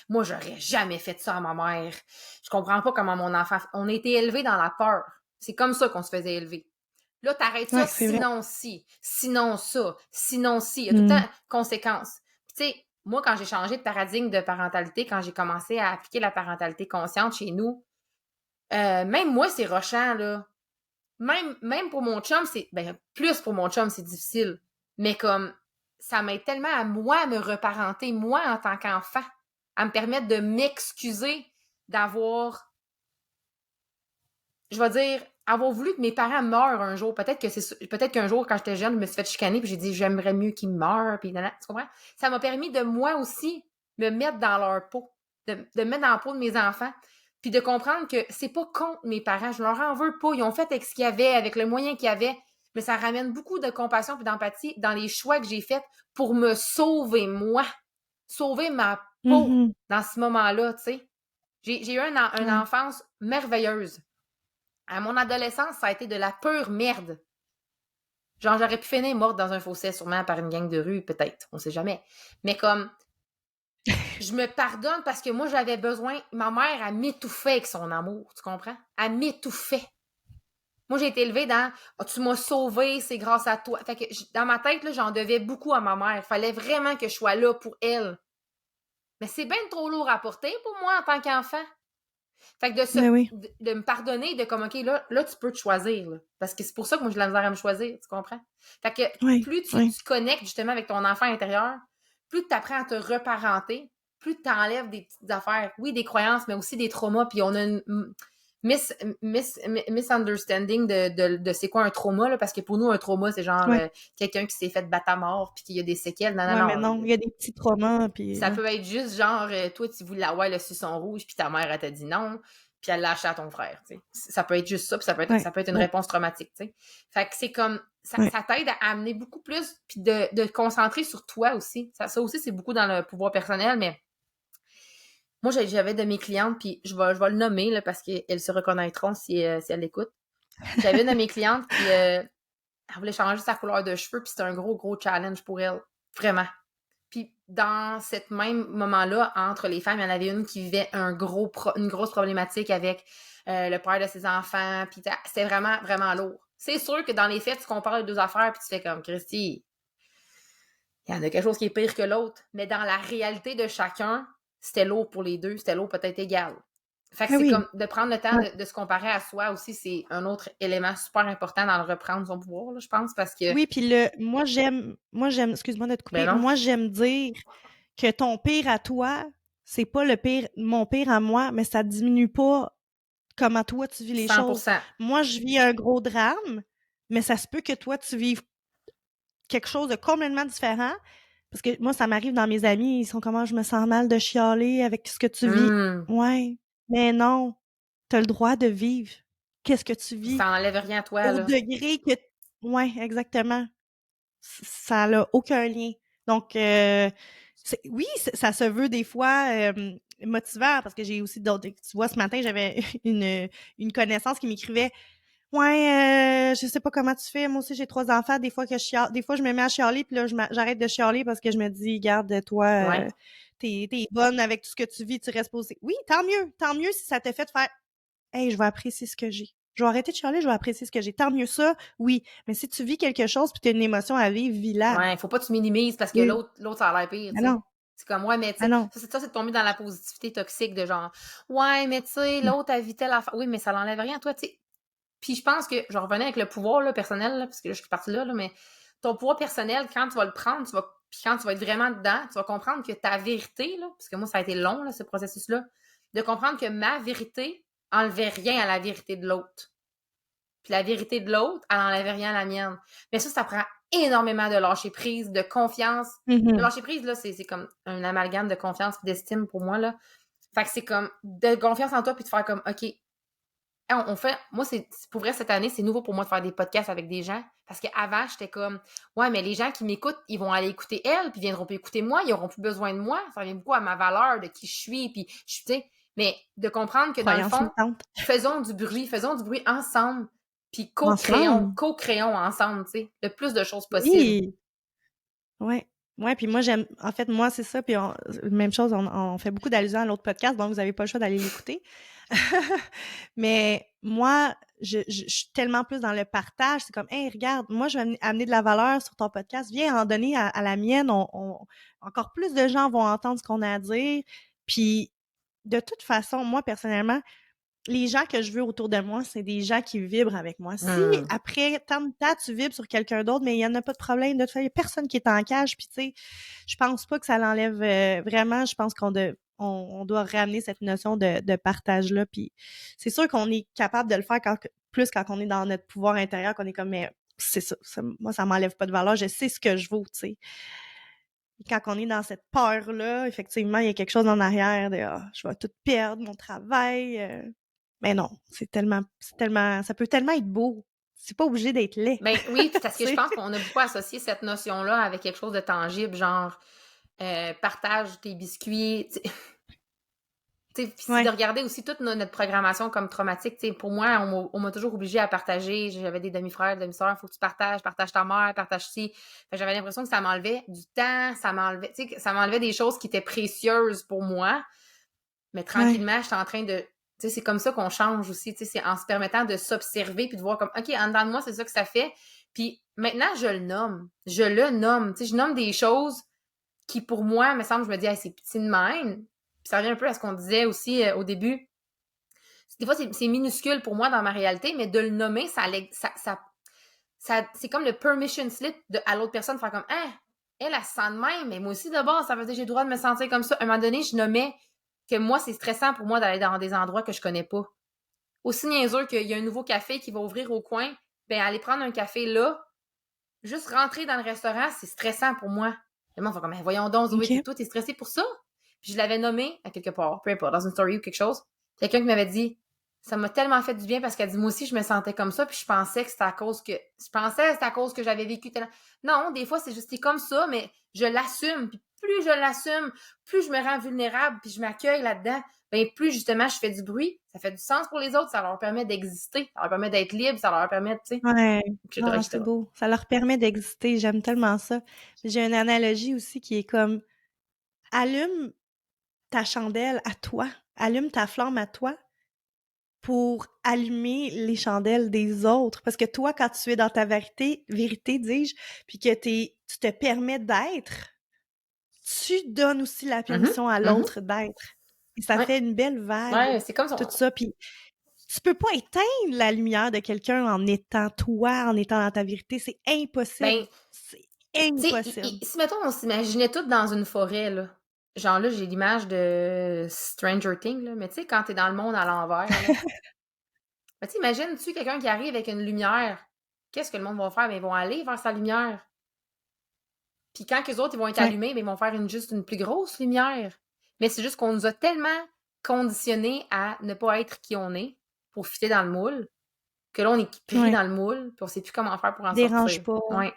Moi, j'aurais jamais fait ça à ma mère. Je comprends pas comment mon enfant. On a été élevés dans la peur. C'est comme ça qu'on se faisait élever. Là, t'arrêtes ça, ouais, c'est vrai. sinon si, sinon ça, sinon si. Il y a tout le Mm. temps conséquences. Puis, tu sais, moi, quand j'ai changé de paradigme de parentalité, quand j'ai commencé à appliquer la parentalité consciente chez nous, même moi, c'est rochant, là. Même pour mon chum, c'est. Ben, plus pour mon chum, c'est difficile. Mais comme, ça m'aide tellement à moi me reparenter, moi en tant qu'enfant, à me permettre de m'excuser d'avoir, je vais dire, avoir voulu que mes parents meurent un jour. Peut-être qu'un jour, quand j'étais jeune, je me suis fait chicaner puis j'ai dit j'aimerais mieux qu'ils meurent puis tu comprends? Ça m'a permis de moi aussi me mettre dans leur peau, de me mettre dans la peau de mes enfants, puis de comprendre que c'est pas contre mes parents, je leur en veux pas, ils ont fait avec ce qu'il y avait, avec le moyen qu'il y avait, mais ça ramène beaucoup de compassion puis d'empathie dans les choix que j'ai faits pour me sauver moi, sauver ma peau Mhm. dans ce moment-là, tu sais. J'ai eu une Ouais. enfance merveilleuse. À mon adolescence, ça a été de la pure merde. Genre, j'aurais pu finir morte dans un fossé, sûrement par une gang de rue, peut-être. On sait jamais. Mais comme, je me pardonne parce que moi, j'avais besoin. Ma mère, elle m'étouffait avec son amour, tu comprends? Elle m'étouffait. Moi, j'ai été élevée dans oh, tu m'as sauvé, c'est grâce à toi. Fait que dans ma tête, là, j'en devais beaucoup à ma mère. Il fallait vraiment que je sois là pour elle. Mais c'est bien trop lourd à porter pour moi en tant qu'enfant. Fait que Ben oui. de me pardonner, de comme, OK, là, tu peux te choisir. Là. Parce que c'est pour ça que moi, j'ai de la misère à me choisir, tu comprends? Fait que Oui. plus tu Oui. connectes justement avec ton enfant intérieur, plus tu apprends à te reparenter, plus tu enlèves des petites affaires. Oui, des croyances, mais aussi des traumas. Puis on a une misunderstanding de c'est quoi un trauma, là, parce que pour nous, un trauma, c'est genre Ouais. quelqu'un qui s'est fait battre à mort puis qu'il y a des séquelles. Non, non, Ouais, mais non. non, il y a des petits traumas, puis Ça ouais. peut être juste genre, toi, tu voulais avoir le suçon rouge, puis ta mère, elle t'a dit non, puis elle l'a acheté à ton frère, tu sais. Ça peut être juste ça, puis Ouais. ça peut être une Ouais. réponse traumatique, tu sais. Fait que c'est comme, Ouais. ça t'aide à amener beaucoup plus, puis de te concentrer sur toi aussi. Ça aussi, c'est beaucoup dans le pouvoir personnel, mais moi, j'avais de mes clientes, puis je vais le nommer, là, parce qu'elles se reconnaîtront si elles l'écoutent. J'avais une de mes clientes qui, elle voulait changer sa couleur de cheveux, puis c'était un gros challenge pour elle. Vraiment. Puis dans ce même moment-là, entre les femmes, il y en avait une qui vivait une grosse problématique avec le père de ses enfants. Puis c'était vraiment lourd. C'est sûr que dans les faits, tu compares les deux affaires puis tu fais comme Christy, il y en a quelque chose qui est pire que l'autre. Mais dans la réalité de chacun, c'était lourd pour les deux. C'était lourd peut-être égal. Fait que Ah c'est oui. comme de prendre le temps Ouais. de se comparer à soi aussi, c'est un autre élément super important dans le reprendre son pouvoir, là, je pense, parce que, Oui, puis moi j'aime, excuse-moi de te ben couper, non, moi j'aime dire que ton pire à toi, c'est pas le pire, mon pire à moi, mais ça diminue pas comment toi tu vis les choses. 100%. Moi, je vis un gros drame, mais ça se peut que toi tu vives quelque chose de complètement différent. Parce que moi, ça m'arrive dans mes amis, ils sont comment je me sens mal de chialer avec ce que tu vis. Hum, Ouais, mais non, t'as le droit de vivre qu'est-ce que tu Puis vis ça enlève rien à toi, au là. degré que ouais, exactement. Ça n'a aucun lien. Donc, oui, ça se veut des fois motivant parce que j'ai aussi d'autres. Tu vois, ce matin, j'avais une connaissance qui m'écrivait ouais, je sais pas comment tu fais. Moi aussi, j'ai 3 enfants. Des fois que je chiale, des fois, je me mets à chialer, puis là, j'arrête de chialer parce que je me dis, garde, toi, Ouais. t'es bonne avec tout ce que tu vis, tu restes posée. Oui, tant mieux. Tant mieux si ça te fait faire hey, je vais apprécier ce que j'ai. Je vais arrêter de chialer, je vais apprécier ce que j'ai. Tant mieux ça, oui. Mais si tu vis quelque chose puis tu as une émotion à vivre, vis-la. Ouais, faut pas que tu minimises parce que Oui. l'autre, ça a l'air pire, Ah tu sais. non, C'est comme, ouais, mais tu ah sais, non. ça, c'est de tomber dans la positivité toxique de genre, ouais, mais tu sais, Mmh. l'autre a vit telle affaire. Oui, mais ça l'enlève rien, toi, tu sais. Puis je pense que, je revenais avec le pouvoir là, personnel, là, parce que là, je suis partie là, mais ton pouvoir personnel, quand tu vas le prendre, puis quand tu vas être vraiment dedans, tu vas comprendre que ta vérité, là, parce que moi, ça a été long, là, ce processus-là, de comprendre que ma vérité enlevait rien à la vérité de l'autre. Puis la vérité de l'autre, elle n'enlève rien à la mienne. Mais ça prend énormément de lâcher prise, de confiance. Le Mmh. lâcher prise, là, c'est comme un amalgame de confiance et d'estime pour moi, là. Fait que c'est comme de confiance en toi puis de faire comme, OK, on fait, moi, pour vrai, cette année, c'est nouveau pour moi de faire des podcasts avec des gens. Parce qu'avant, j'étais comme, ouais, mais les gens qui m'écoutent, ils vont aller écouter elle, puis ils viendront plus écouter moi, ils auront plus besoin de moi. Ça revient beaucoup à ma valeur, de qui je suis, puis tu sais. Mais de comprendre que dans le Croyance fond, limitante. faisons du bruit ensemble, puis Ensemble. co-créons ensemble, tu sais, le plus de choses possibles. Oui. Ouais. Ouais, puis moi, j'aime en fait, moi, c'est ça, puis même chose, on fait beaucoup d'allusions à l'autre podcast, donc vous avez pas le choix d'aller l'écouter. Mais moi, je suis tellement plus dans le partage. C'est comme, hey, regarde, moi, je vais amener de la valeur sur ton podcast. Viens en donner à la mienne. Encore plus de gens vont entendre ce qu'on a à dire. Puis, de toute façon, moi, personnellement, les gens que je veux autour de moi, c'est des gens qui vibrent avec moi. Si Hmm. après tant de temps, tu vibres sur quelqu'un d'autre, mais il y en a pas de problème. De toute façon, il y a personne qui est en cage. Puis, tu sais, je pense pas que ça l'enlève vraiment. Je pense on doit ramener cette notion de partage-là. Puis c'est sûr qu'on est capable de le faire plus quand on est dans notre pouvoir intérieur, qu'on est comme, mais c'est ça, moi, ça m'enlève pas de valeur. Je sais ce que je vaux, tu sais. Et quand on est dans cette peur-là, effectivement, il y a quelque chose en arrière de ah, je vais tout perdre, mon travail. Mais non, ça peut tellement être beau. C'est pas obligé d'être laid. Ben oui, puis parce que je Tu sais? pense qu'on a beaucoup associé cette notion-là avec quelque chose de tangible, genre partage tes biscuits. Puis c'est de Ouais. regarder aussi toute notre programmation comme traumatique. T'sais, pour moi, on m'a toujours obligée à partager. J'avais des demi-frères, demi-sœurs, il faut que tu partage ta mère, partage ci. J'avais l'impression que ça m'enlevait du temps, ça m'enlevait des choses qui étaient précieuses pour moi. Mais Ouais. tranquillement, j'étais en train de. C'est comme ça qu'on change aussi. C'est en se permettant de s'observer puis de voir comme OK, en dedans de moi, c'est ça que ça fait. Puis maintenant, je le nomme. Je le nomme. Je nomme des choses qui, pour moi, me semble, je me dis, hey, c'est petit de même. Puis ça revient un peu à ce qu'on disait aussi au début. Des fois, c'est minuscule pour moi dans ma réalité, mais de le nommer, c'est comme le permission slip à l'autre personne, faire comme, ah, elle se sent de même, mais moi aussi, d'abord, ça veut dire que j'ai le droit de me sentir comme ça. À un moment donné, je nommais que moi, c'est stressant pour moi d'aller dans des endroits que je connais pas. Aussi niaiseux qu'il y a un nouveau café qui va ouvrir au coin, ben aller prendre un café là, juste rentrer dans le restaurant, c'est stressant pour moi. Le monde fait comme, voyons donc, Zoé, OK. toi, t'es stressée pour ça? Puis je l'avais nommé à quelque part, peu importe, dans une story ou quelque chose. Quelqu'un qui m'avait dit, ça m'a tellement fait du bien parce qu'elle dit, moi aussi, je me sentais comme ça, puis je pensais que c'était à cause que j'avais vécu tellement. Non, des fois, c'est juste, c'est comme ça, mais je l'assume. Puis plus je l'assume, plus je me rends vulnérable, puis je m'accueille là-dedans, ben plus justement je fais du bruit, ça fait du sens pour les autres, ça leur permet d'exister, ça leur permet d'être libre, ça leur permet, tu sais, Ouais. etc., Ah, c'est etc. beau. Ça leur permet d'exister. J'aime tellement ça. J'ai une analogie aussi qui est comme allume ta chandelle à toi, allume ta flamme à toi pour allumer les chandelles des autres. Parce que toi, quand tu es dans ta vérité, dis-je, puis que tu te permets d'être, tu donnes aussi la Mhm, permission à mhm. l'autre d'être. Et ça Ouais, fait une belle vague, ouais, c'est comme tout ça. ça. Puis tu peux pas éteindre la lumière de quelqu'un en étant toi, en étant dans ta vérité. C'est impossible. Ben, C'est tu sais, impossible. si mettons, on s'imaginait toutes dans une forêt, là. Genre là, j'ai l'image de Stranger Things, là. Mais tu sais, quand t'es dans le monde à l'envers, là. Mais tu sais, imagine-tu quelqu'un qui arrive avec une lumière. Qu'est-ce que le monde va faire? Ben, ils vont aller vers sa lumière. Puis quand les autres ils vont être Ouais. allumés, ben, ils vont faire juste une plus grosse lumière. Mais c'est juste qu'on nous a tellement conditionnés à ne pas être qui on est pour fitter dans le moule que là, on est pris Ouais. dans le moule, puis on sait plus comment faire pour en Dérange sortir. pas. Ouais.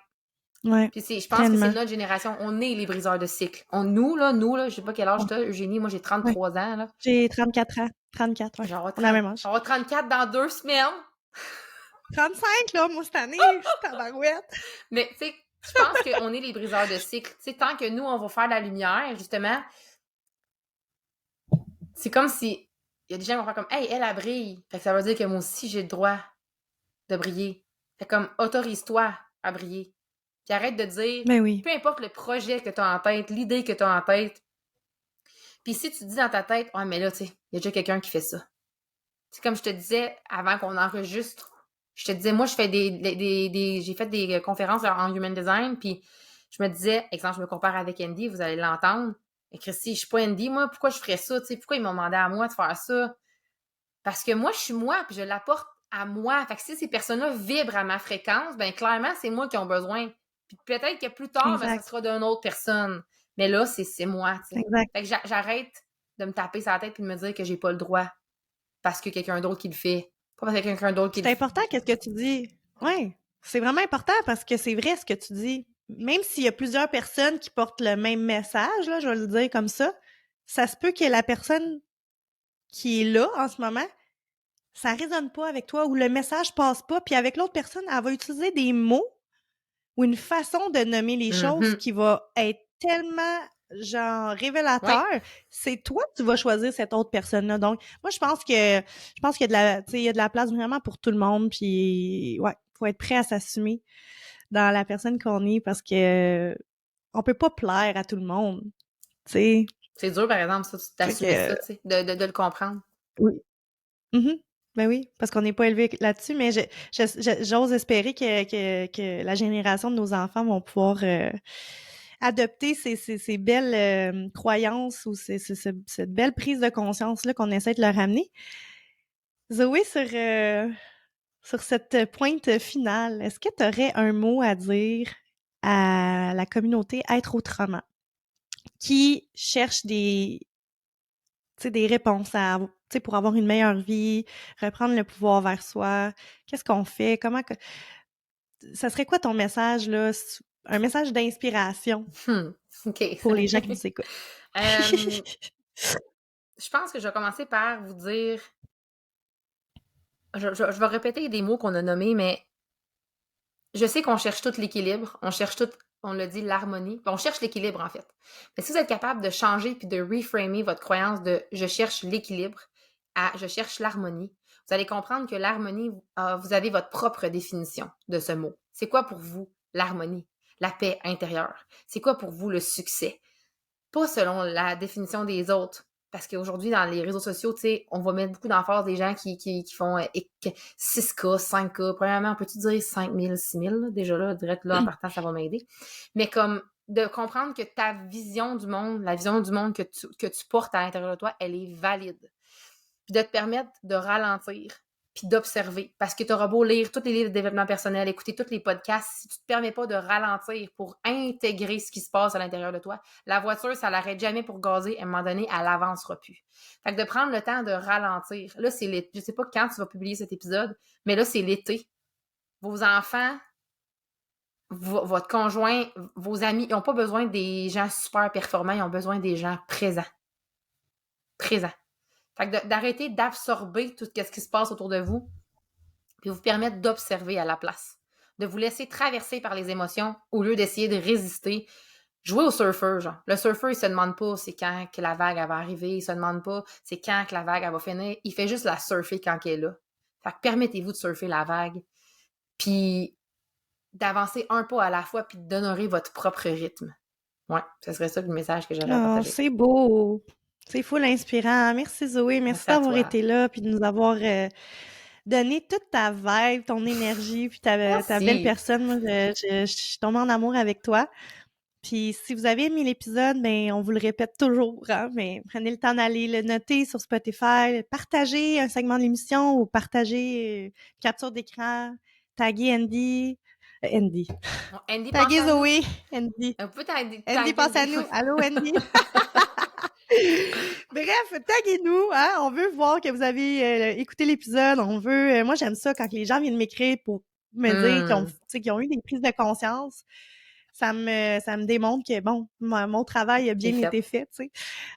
Ouais, Puis je pense que c'est pleinement. notre génération. On est les briseurs de cycle. Nous, là, je sais pas quel âge Ouais. t'as, Eugénie. Moi, j'ai Ouais. 33 ans, là. J'ai 34 ans. 34, ouais. J'aurai On a le même âge. 34 dans 2 semaines. 35, là, moi, cette année, tabarouette. Mais, tu sais, je pense qu'on est les briseurs de cycle. Tu sais, tant que nous, on va faire la lumière, justement, c'est comme si il y a des gens qui vont faire comme « Hey, elle brille! » Fait que ça veut dire que moi aussi, j'ai le droit de briller. Fait comme « Autorise-toi à briller. » Puis arrête de dire, Ben oui. peu importe le projet que tu as en tête, l'idée que tu as en tête, puis si tu dis dans ta tête « Ouais, mais là, tu sais, il y a déjà quelqu'un qui fait ça. » C'est comme je te disais avant qu'on enregistre, je te disais, moi, je fais j'ai fait des conférences en Human Design, puis je me disais, exemple, je me compare avec Andy, vous allez l'entendre. Et Christy, je suis pas Andy, moi, pourquoi je ferais ça? Tu sais, pourquoi ils m'ont demandé à moi de faire ça? Parce que moi, je suis moi, puis je l'apporte à moi. Fait que si ces personnes-là vibrent à ma fréquence, ben clairement, c'est moi qui ont besoin. Puis peut-être que plus tard, ben, ça sera d'une autre personne. Mais là, c'est moi, tu sais. Exact. Fait que j'arrête de me taper sur la tête et de me dire que j'ai pas le droit parce que quelqu'un d'autre qui le fait. Pas parce que quelqu'un d'autre qui le C'est fait. important, qu'est-ce que tu dis. Oui, c'est vraiment important parce que c'est vrai ce que tu dis. Même s'il y a plusieurs personnes qui portent le même message, là, je vais le dire comme ça se peut que la personne qui est là en ce moment, ça résonne pas avec toi ou le message passe pas, puis avec l'autre personne, elle va utiliser des mots ou une façon de nommer les choses qui va être tellement genre révélateur. Ouais. C'est toi que tu vas choisir cette autre personne-là. Donc, moi, je pense qu'il y a de la, tu sais, il y a de la place vraiment pour tout le monde. Puis, ouais, faut être prêt à s'assumer dans la personne qu'on est parce que on peut pas plaire à tout le monde. Tu sais. C'est dur, par exemple, ça, d'assumer ça, tu sais, de le comprendre. Oui. Mm-hmm. Ben oui, parce qu'on n'est pas élevé là-dessus, mais j'ose espérer que la génération de nos enfants vont pouvoir adopter ces belles croyances ou cette belle prise de conscience-là qu'on essaie de leur amener. Zoé, sur cette pointe finale, est-ce que tu aurais un mot à dire à la communauté Être Autrement qui cherche des réponses pour avoir une meilleure vie, reprendre le pouvoir vers soi? Qu'est-ce qu'on fait? Ça serait quoi ton message, là? Un message d'inspiration OK. pour les gens qui nous écoutent. Je pense que je vais commencer par vous dire, je vais répéter des mots qu'on a nommés, mais je sais qu'on cherche tout l'équilibre, on cherche tout, on l'a dit, l'harmonie. On cherche l'équilibre, en fait. Mais si vous êtes capable de changer puis de reframer votre croyance de « je cherche l'équilibre » à « je cherche l'harmonie », vous allez comprendre que l'harmonie, vous avez votre propre définition de ce mot. C'est quoi pour vous l'harmonie, la paix intérieure? C'est quoi pour vous le succès? Pas selon la définition des autres. Parce qu'aujourd'hui, dans les réseaux sociaux, tu sais, on va mettre beaucoup d'emphase des gens qui font 6K, 5K. Premièrement, on peut-tu dire 5000, 6000? Là, déjà là, direct là, en partant, ça va m'aider. Mais comme de comprendre que ta vision du monde, la vision du monde que tu portes à l'intérieur de toi, elle est valide. Puis de te permettre de ralentir, puis d'observer. Parce que tu auras beau lire tous les livres de développement personnel, écouter tous les podcasts, si tu ne te permets pas de ralentir pour intégrer ce qui se passe à l'intérieur de toi, la voiture, ça l'arrête jamais pour gazer. À un moment donné, elle n'avancera plus. Fait que de prendre le temps de ralentir. Là, c'est l'été. Je sais pas quand tu vas publier cet épisode, mais là, c'est l'été. Vos enfants, votre conjoint, vos amis, ils n'ont pas besoin des gens super performants, ils ont besoin des gens présents. Présents. Fait que d'arrêter d'absorber tout ce qui se passe autour de vous, puis vous permettre d'observer à la place. De vous laisser traverser par les émotions au lieu d'essayer de résister. Jouer au surfeur, genre. Le surfeur, il se demande pas c'est quand que la vague elle va arriver, il se demande pas c'est quand que la vague elle va finir, il fait juste la surfer quand elle est là. Fait que permettez-vous de surfer la vague, puis d'avancer un pas à la fois, puis d'honorer votre propre rythme. Ouais, ce serait ça le message que j'aurais à partager. C'est beau! C'est full inspirant. Merci Zoé, merci d'avoir été là puis de nous avoir donné toute ta vibe, ton énergie puis ta belle personne. Moi, je suis tombée en amour avec toi. Puis si vous avez aimé l'épisode, ben on vous le répète toujours, hein, mais prenez le temps d'aller le noter sur Spotify, partagez un segment de l'émission ou partagez capture d'écran, taguez Andy. Andy. Taguez Zoé, Andy. Andy pense à nous. Allô, Andy? Bref, bref, taguez-nous, hein? On veut voir que vous avez écouté l'épisode. On veut. Moi, j'aime ça quand les gens viennent m'écrire pour me dire qu'ils ont eu des prises de conscience. Ça me démontre que, bon, mon travail a bien été fait, tu sais.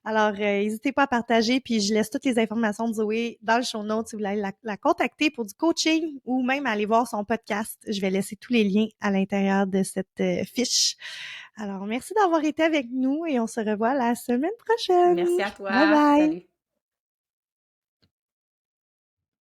Alors, n'hésitez pas à partager, puis je laisse toutes les informations de Zoé dans le show notes si vous voulez la contacter pour du coaching ou même aller voir son podcast. Je vais laisser tous les liens à l'intérieur de cette fiche. Alors, merci d'avoir été avec nous et on se revoit la semaine prochaine. Merci à Bye toi. bye! Salut.